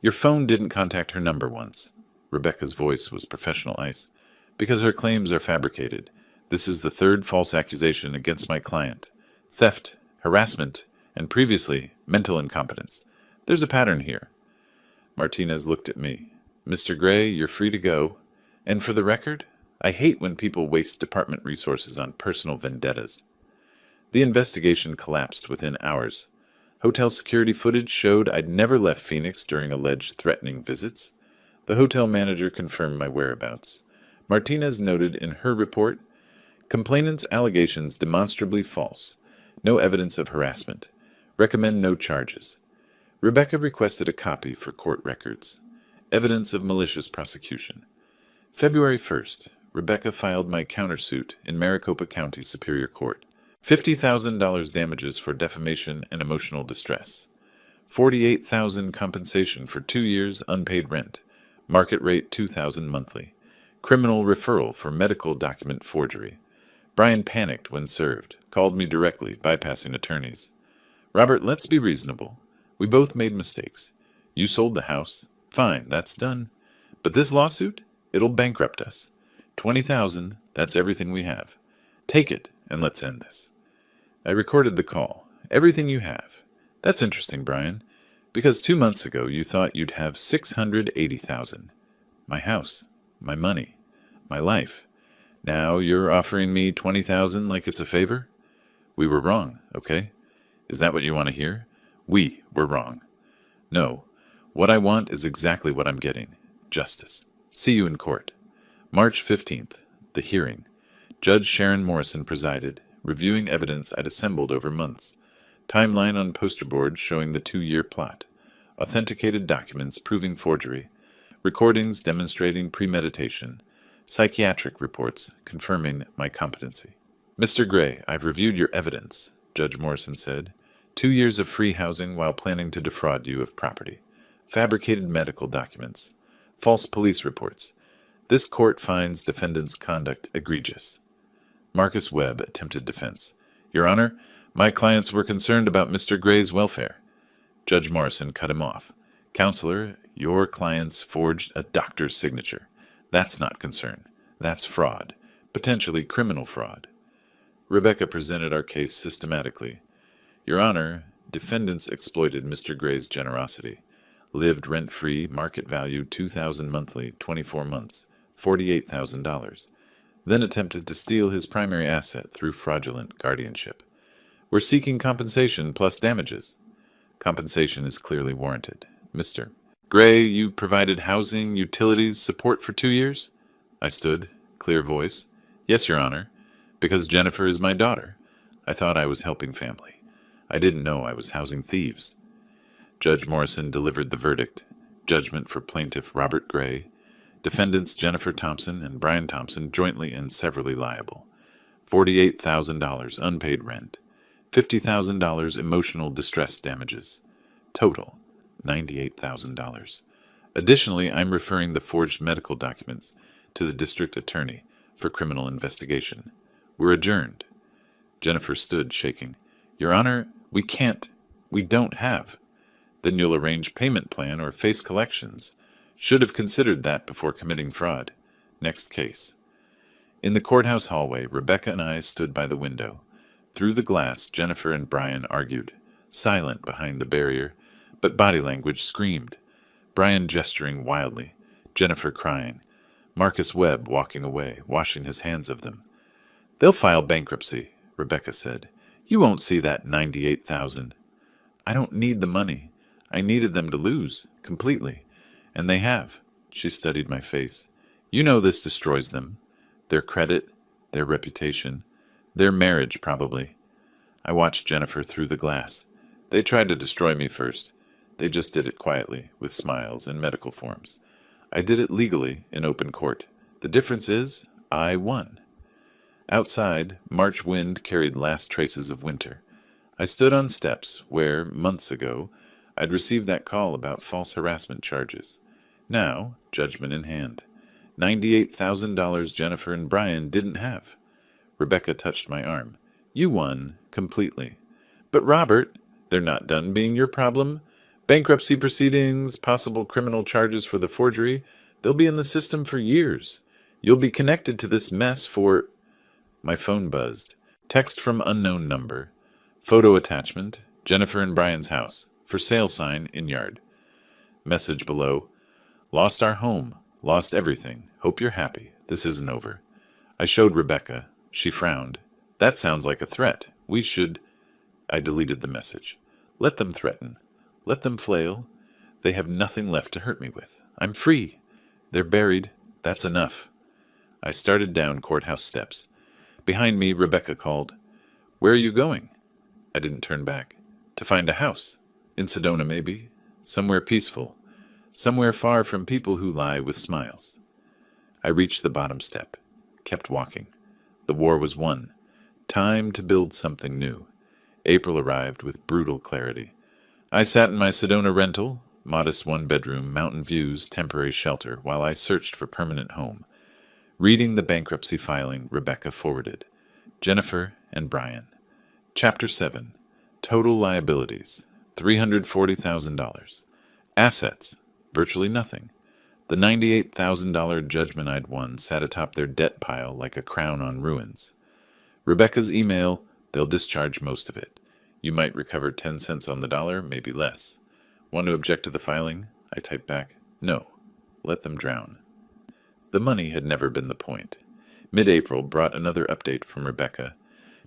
Your phone didn't contact her number once. Rebecca's voice was professional ice. Because her claims are fabricated. This is the 3rd false accusation against my client. Theft, harassment, and previously, mental incompetence. There's a pattern here. Martinez looked at me. Mr. Gray, you're free to go. And for the record, I hate when people waste department resources on personal vendettas. The investigation collapsed within hours. Hotel security footage showed I'd never left Phoenix during alleged threatening visits. The hotel manager confirmed my whereabouts. Martinez noted in her report, complainant's allegations demonstrably false. No evidence of harassment. Recommend no charges. Rebecca requested a copy for court records. Evidence of malicious prosecution. February 1st, Rebecca filed my countersuit in Maricopa County Superior Court. $50,000 damages for defamation and emotional distress. $48,000 compensation for 2 years unpaid rent. Market rate $2,000 monthly. Criminal referral for medical document forgery. Brian panicked when served, called me directly, bypassing attorneys. Robert, let's be reasonable. We both made mistakes. You sold the house. Fine, that's done. But this lawsuit, it'll bankrupt us. $20,000, that's everything we have. Take it, and let's end this. I recorded the call. Everything you have. That's interesting, Brian, because 2 months ago you thought you'd have $680,000. My house, my money, my life. Now you're offering me $20,000 like it's a favor? We were wrong, okay? Is that what you want to hear? We were wrong. No, what I want is exactly what I'm getting. Justice. See you in court. March 15th, the hearing. Judge Sharon Morrison presided, reviewing evidence I'd assembled over months. Timeline on poster board showing the 2-year plot. Authenticated documents proving forgery. Recordings demonstrating premeditation. Psychiatric reports confirming my competency. Mr. Gray, I've reviewed your evidence, Judge Morrison said. 2 years of free housing while planning to defraud you of property. Fabricated medical documents. False police reports. This court finds defendant's conduct egregious. Marcus Webb attempted defense. Your Honor, my clients were concerned about Mr. Gray's welfare. Judge Morrison cut him off. Counselor, your clients forged a doctor's signature. That's not concern. That's fraud. Potentially criminal fraud. Rebecca presented our case systematically. Your Honor, defendants exploited Mr. Gray's generosity. Lived rent-free, market value $2,000 monthly, 24 months, $48,000. Then attempted to steal his primary asset through fraudulent guardianship. We're seeking compensation plus damages. Compensation is clearly warranted. Mr. Gray, you provided housing, utilities, support for 2 years? I stood, clear voice. Yes, Your Honor, because Jennifer is my daughter. I thought I was helping family. I didn't know I was housing thieves. Judge Morrison delivered the verdict. Judgment for plaintiff Robert Gray. Defendants Jennifer Thompson and Brian Thompson jointly and severally liable. $48,000 unpaid rent. $50,000 emotional distress damages. Total, $98,000. Additionally, I'm referring the forged medical documents to the district attorney for criminal investigation. We're adjourned. Jennifer stood, shaking. Your Honor, we don't have. Then you'll arrange payment plan or face collections. Should have considered that before committing fraud. Next case. In the courthouse hallway, Rebecca and I stood by the window. Through the glass, Jennifer and Brian argued, silent behind the barrier, but body language screamed. Brian gesturing wildly, Jennifer crying, Marcus Webb walking away, washing his hands of them. They'll file bankruptcy, Rebecca said. You won't see that 98,000. I don't need the money. I needed them to lose, completely. And they have. She studied my face. You know this destroys them. Their credit, their reputation, their marriage, probably. I watched Jennifer through the glass. They tried to destroy me first. They just did it quietly, with smiles and medical forms. I did it legally, in open court. The difference is, I won. Outside, March wind carried last traces of winter. I stood on steps where, months ago, I'd received that call about false harassment charges. Now, judgment in hand. $98,000 Jennifer and Brian didn't have. Rebecca touched my arm. You won, completely. But Robert, they're not done being your problem. Bankruptcy proceedings, possible criminal charges for the forgery, they'll be in the system for years. You'll be connected to this mess for... My phone buzzed. Text from unknown number. Photo attachment. Jennifer and Brian's house. For sale sign in yard. Message below. Lost our home. Lost everything. Hope you're happy. This isn't over. I showed Rebecca. She frowned. That sounds like a threat. We should... I deleted the message. Let them threaten. Let them flail. They have nothing left to hurt me with. I'm free. They're buried. That's enough. I started down courthouse steps. Behind me, Rebecca called, Where are you going? I didn't turn back. To find a house. In Sedona, maybe. Somewhere peaceful. Somewhere far from people who lie with smiles. I reached the bottom step. Kept walking. The war was won. Time to build something new. April arrived with brutal clarity. I sat in my Sedona rental, modest one-bedroom, mountain views, temporary shelter, while I searched for permanent home. Reading the bankruptcy filing Rebecca forwarded. Jennifer and Brian. Chapter 7. Total liabilities. $340,000. Assets. Virtually nothing. The $98,000 judgment I'd won sat atop their debt pile like a crown on ruins. Rebecca's email, they'll discharge most of it. You might recover 10 cents on the dollar, maybe less. Want to object to the filing? I typed back, no. Let them drown. The money had never been the point. Mid-April brought another update from Rebecca.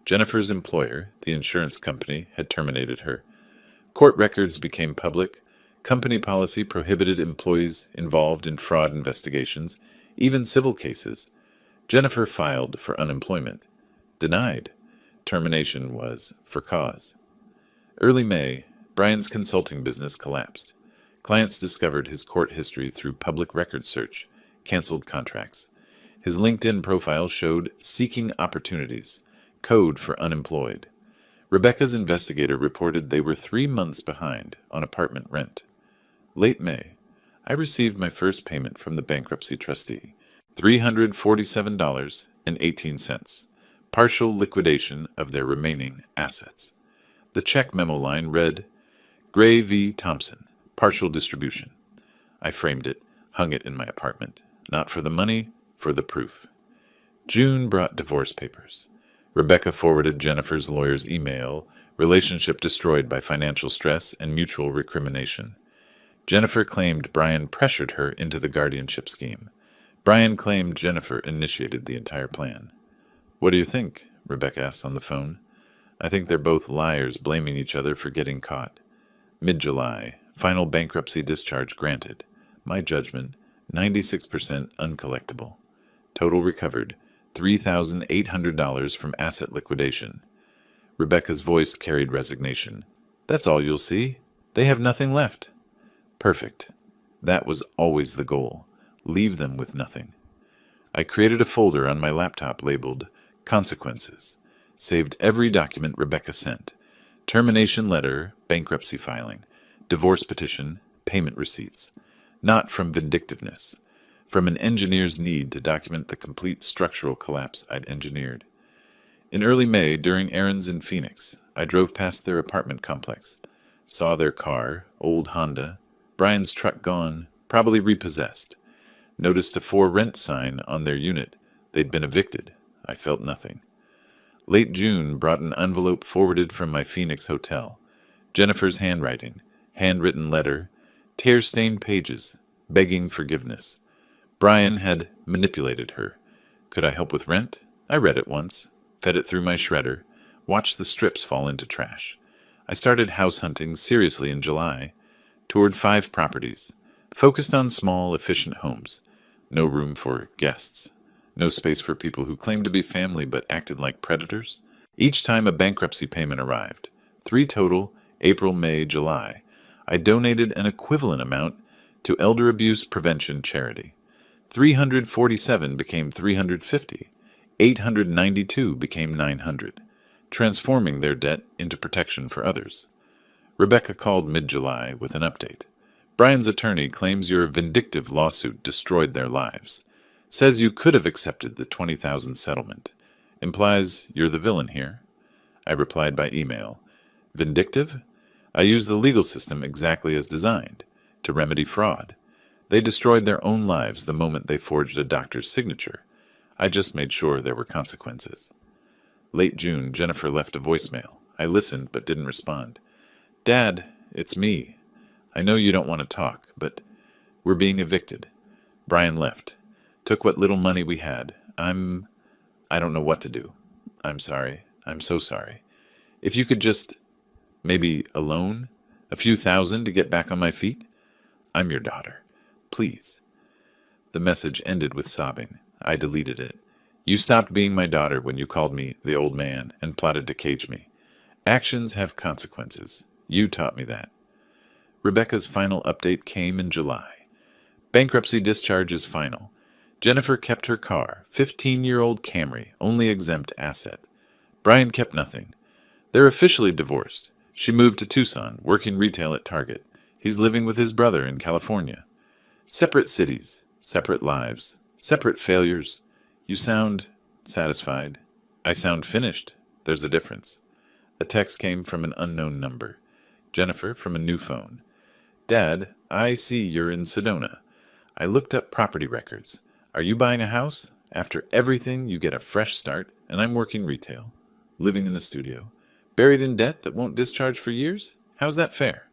Jennifer's employer, the insurance company, had terminated her. Court records became public. Company policy prohibited employees involved in fraud investigations, even civil cases. Jennifer filed for unemployment. Denied. Termination was for cause. Early May, Brian's consulting business collapsed. Clients discovered his court history through public record search. Canceled contracts. His LinkedIn profile showed seeking opportunities, code for unemployed. Rebecca's investigator reported they were 3 months behind on apartment rent. Late May, I received my first payment from the bankruptcy trustee, $347.18, partial liquidation of their remaining assets. The check memo line read, Gray v. Thompson, partial distribution. I framed it, hung it in my apartment. Not for the money, for the proof. June brought divorce papers. Rebecca forwarded Jennifer's lawyer's email, relationship destroyed by financial stress and mutual recrimination. Jennifer claimed Brian pressured her into the guardianship scheme. Brian claimed Jennifer initiated the entire plan. What do you think? Rebecca asked on the phone. I think they're both liars blaming each other for getting caught. Mid-July, final bankruptcy discharge granted. My judgment, 96% uncollectible. Total recovered, $3,800 from asset liquidation. Rebecca's voice carried resignation. That's all you'll see. They have nothing left. Perfect. That was always the goal. Leave them with nothing. I created a folder on my laptop labeled Consequences. Saved every document Rebecca sent. Termination letter, bankruptcy filing, divorce petition, payment receipts. Not from vindictiveness, from an engineer's need to document the complete structural collapse I'd engineered. In early May, during errands in Phoenix, I drove past their apartment complex. Saw their car, old Honda. Brian's truck gone, probably repossessed. Noticed a for rent sign on their unit. They'd been evicted. I felt nothing. Late June brought an envelope forwarded from my Phoenix hotel. Jennifer's handwriting, handwritten letter, tear-stained pages, begging forgiveness. Brian had manipulated her. Could I help with rent? I read it once, fed it through my shredder, watched the strips fall into trash. I started house hunting seriously in July, toured 5 properties, focused on small, efficient homes. No room for guests. No space for people who claimed to be family but acted like predators. Each time a bankruptcy payment arrived, 3 total, April, May, July, I donated an equivalent amount to elder abuse prevention charity. 347 became 350. 892 became 900, transforming their debt into protection for others. Rebecca called mid-July with an update. Brian's attorney claims your vindictive lawsuit destroyed their lives. Says you could have accepted the $20,000 settlement. Implies you're the villain here. I replied by email. Vindictive? I use the legal system exactly as designed, to remedy fraud. They destroyed their own lives the moment they forged a doctor's signature. I just made sure there were consequences. Late June, Jennifer left a voicemail. I listened but didn't respond. Dad, it's me. I know you don't want to talk, but we're being evicted. Brian left. Took what little money we had. I don't know what to do. I'm sorry. I'm so sorry. If you could just, maybe a loan? A few thousand to get back on my feet? I'm your daughter. Please. The message ended with sobbing. I deleted it. You stopped being my daughter when you called me the old man and plotted to cage me. Actions have consequences. You taught me that. Rebecca's final update came in July. Bankruptcy discharge is final. Jennifer kept her car, 15-year-old Camry, only exempt asset. Brian kept nothing. They're officially divorced. She moved to Tucson, working retail at Target. He's living with his brother in California. Separate cities, separate lives, separate failures. You sound satisfied. I sound finished. There's a difference. A text came from an unknown number. Jennifer from a new phone. Dad, I see you're in Sedona. I looked up property records. Are you buying a house? After everything, you get a fresh start, and I'm working retail. Living in the studio. Buried in debt that won't discharge for years? How's that fair?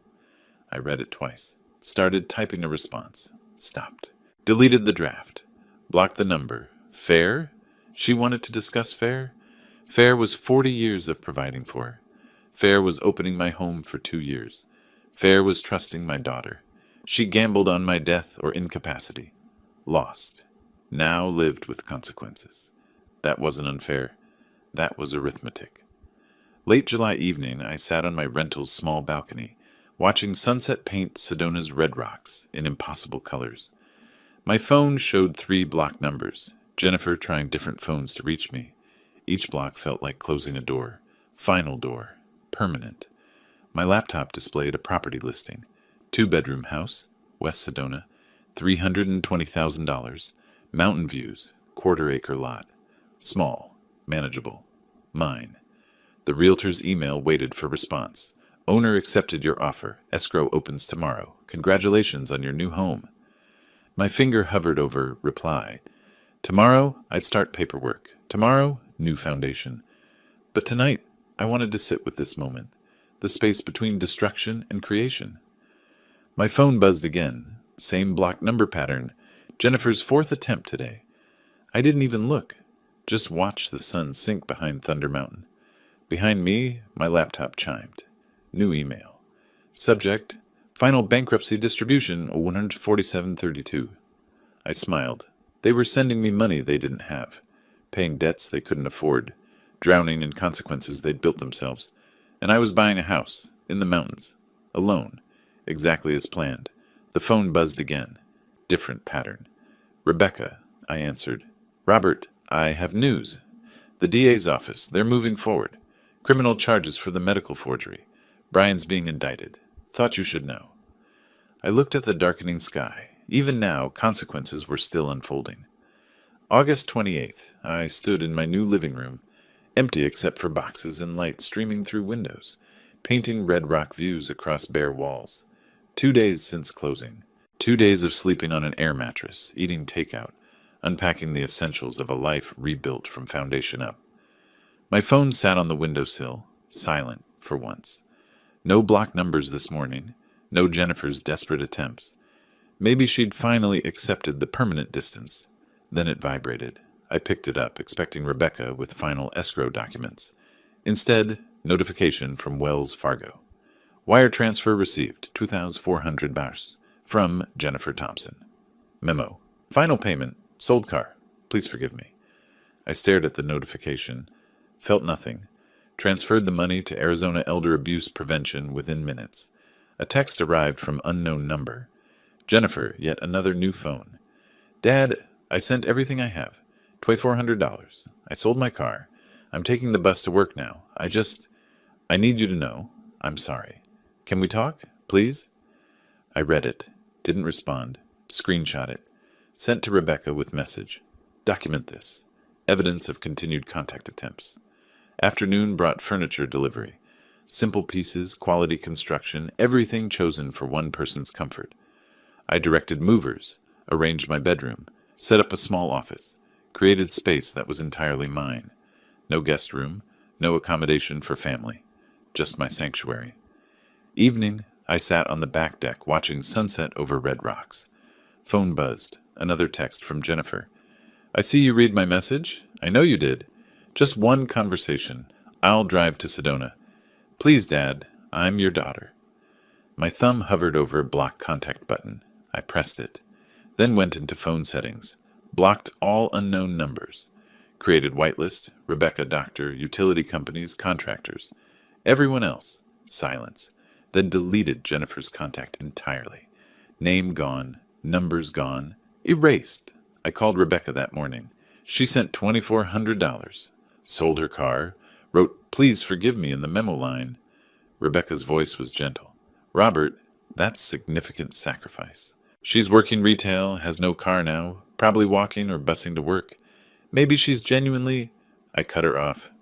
I read it twice. Started typing a response. Stopped. Deleted the draft. Blocked the number. Fair? She wanted to discuss fair? Fair was 40 years of providing for her. Fair was opening my home for 2 years. Fair was trusting my daughter. She gambled on my death or incapacity. Lost. Now lived with consequences. That wasn't unfair. That was arithmetic. Late July evening, I sat on my rental's small balcony, watching sunset paint Sedona's red rocks in impossible colors. My phone showed 3 block numbers, Jennifer trying different phones to reach me. Each block felt like closing a door. Final door. Permanent. My laptop displayed a property listing. 2-bedroom house, West Sedona, $320,000. Mountain views, 1/4-acre lot. Small, manageable. Mine. The realtor's email waited for response. Owner accepted your offer. Escrow opens tomorrow. Congratulations on your new home. My finger hovered over reply. Tomorrow, I'd start paperwork. Tomorrow, new foundation. But tonight, I wanted to sit with this moment, the space between destruction and creation. My phone buzzed again. Same block number pattern. Jennifer's 4th attempt today. I didn't even look. Just watched the sun sink behind Thunder Mountain. Behind me, my laptop chimed. New email. Subject, final bankruptcy distribution, 147.32. I smiled. They were sending me money they didn't have, paying debts they couldn't afford, drowning in consequences they'd built themselves. And I was buying a house, in the mountains, alone, exactly as planned. The phone buzzed again. Different pattern. Rebecca, I answered. Robert, I have news. The DA's office, they're moving forward. Criminal charges for the medical forgery. Brian's being indicted. Thought you should know. I looked at the darkening sky. Even now, consequences were still unfolding. August 28th, I stood in my new living room, empty except for boxes and light streaming through windows. painting red rock views across bare walls. 2 days since closing. 2 days of sleeping on an air mattress, eating takeout, unpacking the essentials of a life rebuilt from foundation up. My phone sat on the windowsill, silent for once. No blocked numbers this morning, no Jennifer's desperate attempts. Maybe she'd finally accepted the permanent distance. Then it vibrated. I picked it up, expecting Rebecca with final escrow documents. Instead, notification from Wells Fargo. Wire transfer received, $2,400 from Jennifer Thompson. Memo. Final payment. Sold car. Please forgive me. I stared at the notification, felt nothing, transferred the money to Arizona Elder Abuse Prevention within minutes. A text arrived from unknown number. Jennifer, yet another new phone. Dad, I sent everything I have. $2,400. I sold my car. I'm taking the bus to work now. I need you to know. I'm sorry. Can we talk, please? I read it. Didn't respond. Screenshot it. Sent to Rebecca with message. Document this. Evidence of continued contact attempts. Afternoon brought furniture delivery. Simple pieces, quality construction, everything chosen for one person's comfort. I directed movers, arranged my bedroom, set up a small office, created space that was entirely mine. No guest room, no accommodation for family, just my sanctuary. Evening, I sat on the back deck watching sunset over red rocks. Phone buzzed, another text from Jennifer. I see you read my message. I know you did. Just one conversation. I'll drive to Sedona. Please, Dad, I'm your daughter. My thumb hovered over a block contact button. I pressed it, then went into phone settings, blocked all unknown numbers, created whitelist, Rebecca Doctor, utility companies, contractors. Everyone else, silence, then deleted Jennifer's contact entirely. Name gone, numbers gone, erased. I called Rebecca that morning. She sent $2,400, sold her car, wrote, "Please forgive me" in the memo line. Rebecca's voice was gentle. Robert, that's significant sacrifice. She's working retail, has no car now, probably walking or busing to work. Maybe she's genuinely... I cut her off.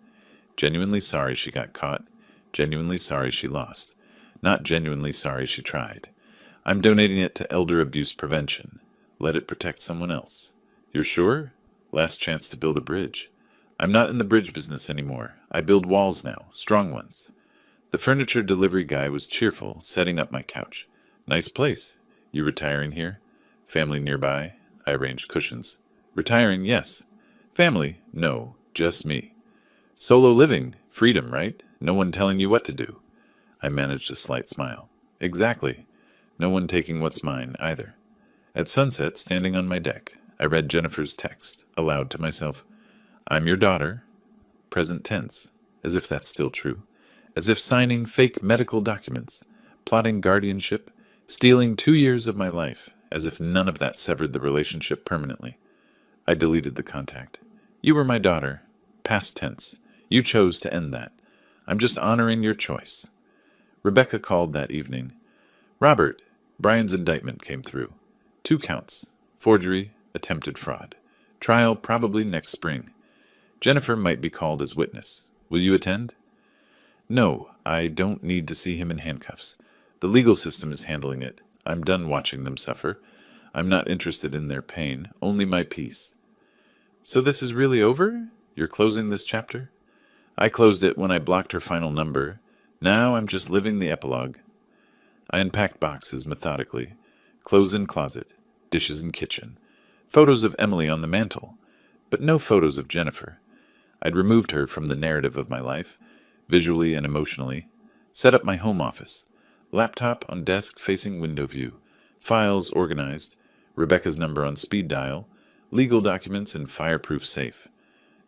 Genuinely sorry she got caught. Genuinely sorry she lost. Not genuinely sorry she tried. I'm donating it to Elder Abuse Prevention. Let it protect someone else. You're sure? Last chance to build a bridge. I'm not in the bridge business anymore. I build walls now, strong ones. The furniture delivery guy was cheerful, setting up my couch. Nice place. You retiring here? Family nearby? I arranged cushions. Retiring, yes. Family? No, just me. Solo living, freedom, right? No one telling you what to do. I managed a slight smile. Exactly. No one taking what's mine, either. At sunset, standing on my deck, I read Jennifer's text, aloud to myself. I'm your daughter. Present tense, as if that's still true. As if signing fake medical documents, plotting guardianship, stealing 2 years of my life, as if none of that severed the relationship permanently. I deleted the contact. You were my daughter. Past tense. You chose to end that. I'm just honoring your choice. Rebecca called that evening. Robert, Brian's indictment came through. 2 counts. Forgery, attempted fraud. Trial probably next spring. Jennifer might be called as witness. Will you attend? No, I don't need to see him in handcuffs. The legal system is handling it. I'm done watching them suffer. I'm not interested in their pain, only my peace. So this is really over? You're closing this chapter? I closed it when I blocked her final number. Now I'm just living the epilogue. I unpacked boxes methodically. Clothes in closet, dishes in kitchen. Photos of Emily on the mantel, but no photos of Jennifer. I'd removed her from the narrative of my life, visually and emotionally. Set up my home office. Laptop on desk facing window view. Files organized. Rebecca's number on speed dial. Legal documents in fireproof safe.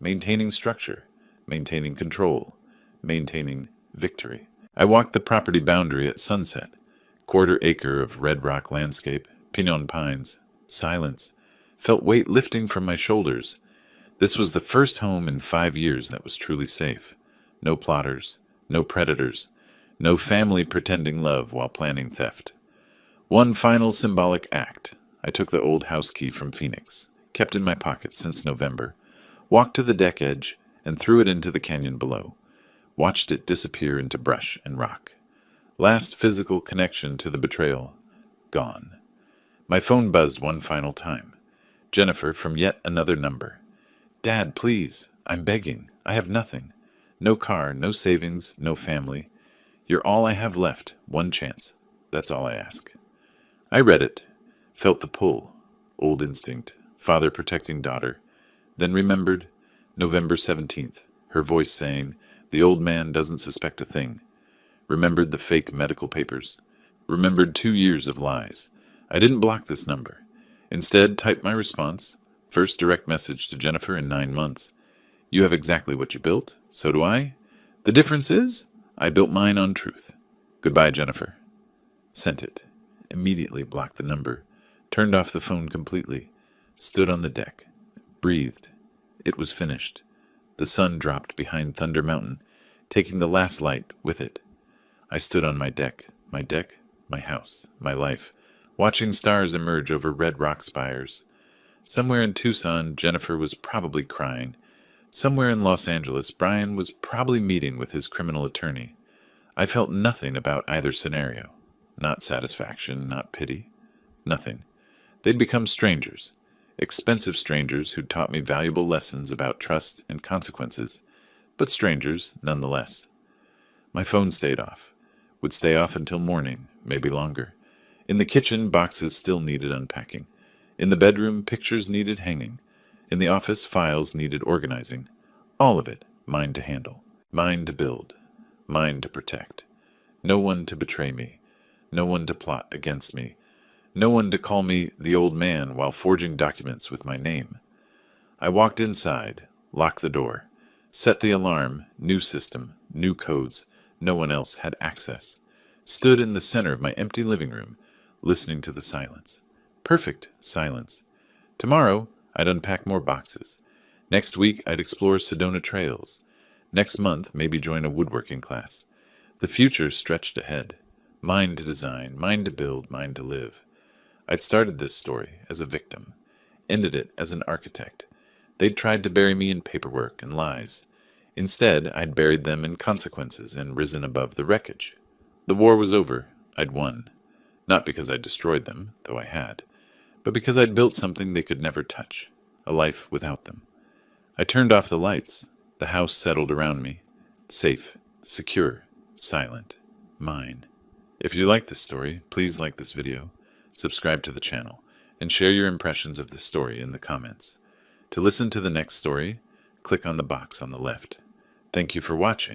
Maintaining structure. Maintaining control. Maintaining victory. I walked the property boundary at sunset. 1/4 acre of red rock landscape. Pinon pines. Silence. Felt weight lifting from my shoulders. This was the first home in 5 years that was truly safe. No plotters. No predators. No family pretending love while planning theft. One final symbolic act. I took the old house key from Phoenix, kept in my pocket since November, walked to the deck edge, and threw it into the canyon below. watched it disappear into brush and rock. Last physical connection to the betrayal, gone. My phone buzzed one final time. Jennifer from yet another number. Dad, please. I'm begging. I have nothing. No car, no savings, no family. You're all I have left. One chance. That's all I ask. I read it. Felt the pull. Old instinct. Father protecting daughter. Then remembered. November 17th. Her voice saying, "The old man doesn't suspect a thing." Remembered the fake medical papers. Remembered 2 years of lies. I didn't block this number. Instead, typed my response. First direct message to Jennifer in 9 months. You have exactly what you built. So do I. The difference is, I built mine on truth. Goodbye, Jennifer. Sent it. Immediately blocked the number. Turned off the phone completely. Stood on the deck. Breathed. It was finished. The sun dropped behind Thunder Mountain, taking the last light with it. I stood on my deck, my house, my life, watching stars emerge over red rock spires. Somewhere in Tucson, Jennifer was probably crying. Somewhere in Los Angeles, Brian was probably meeting with his criminal attorney. I felt nothing about either scenario. Not satisfaction, not pity. Nothing. They'd become strangers. Expensive strangers who taught me valuable lessons about trust and consequences, but strangers nonetheless. My phone stayed off. Would stay off until morning, maybe longer. In the kitchen, boxes still needed unpacking. In the bedroom, pictures needed hanging. In the office, files needed organizing. All of it, mine to handle, mine to build, mine to protect. No one to betray me. No one to plot against me. No one to call me the old man while forging documents with my name. I walked inside, locked the door, set the alarm, new system, new codes. No one else had access. Stood in the center of my empty living room, listening to the silence. Perfect silence. Tomorrow, I'd unpack more boxes. Next week, I'd explore Sedona trails. Next month, maybe join a woodworking class. The future stretched ahead. Mine to design, mine to build, mine to live. I'd started this story as a victim, ended it as an architect. They'd tried to bury me in paperwork and lies. Instead, I'd buried them in consequences and risen above the wreckage. The war was over. I'd won. Not because I'd destroyed them, though I had, but because I'd built something they could never touch, a life without them. I turned off the lights. The house settled around me. Safe, secure, silent, mine. If you like this story, please like this video, subscribe to the channel, and share your impressions of the story in the comments. To listen to the next story, click on the box on the left. Thank you for watching.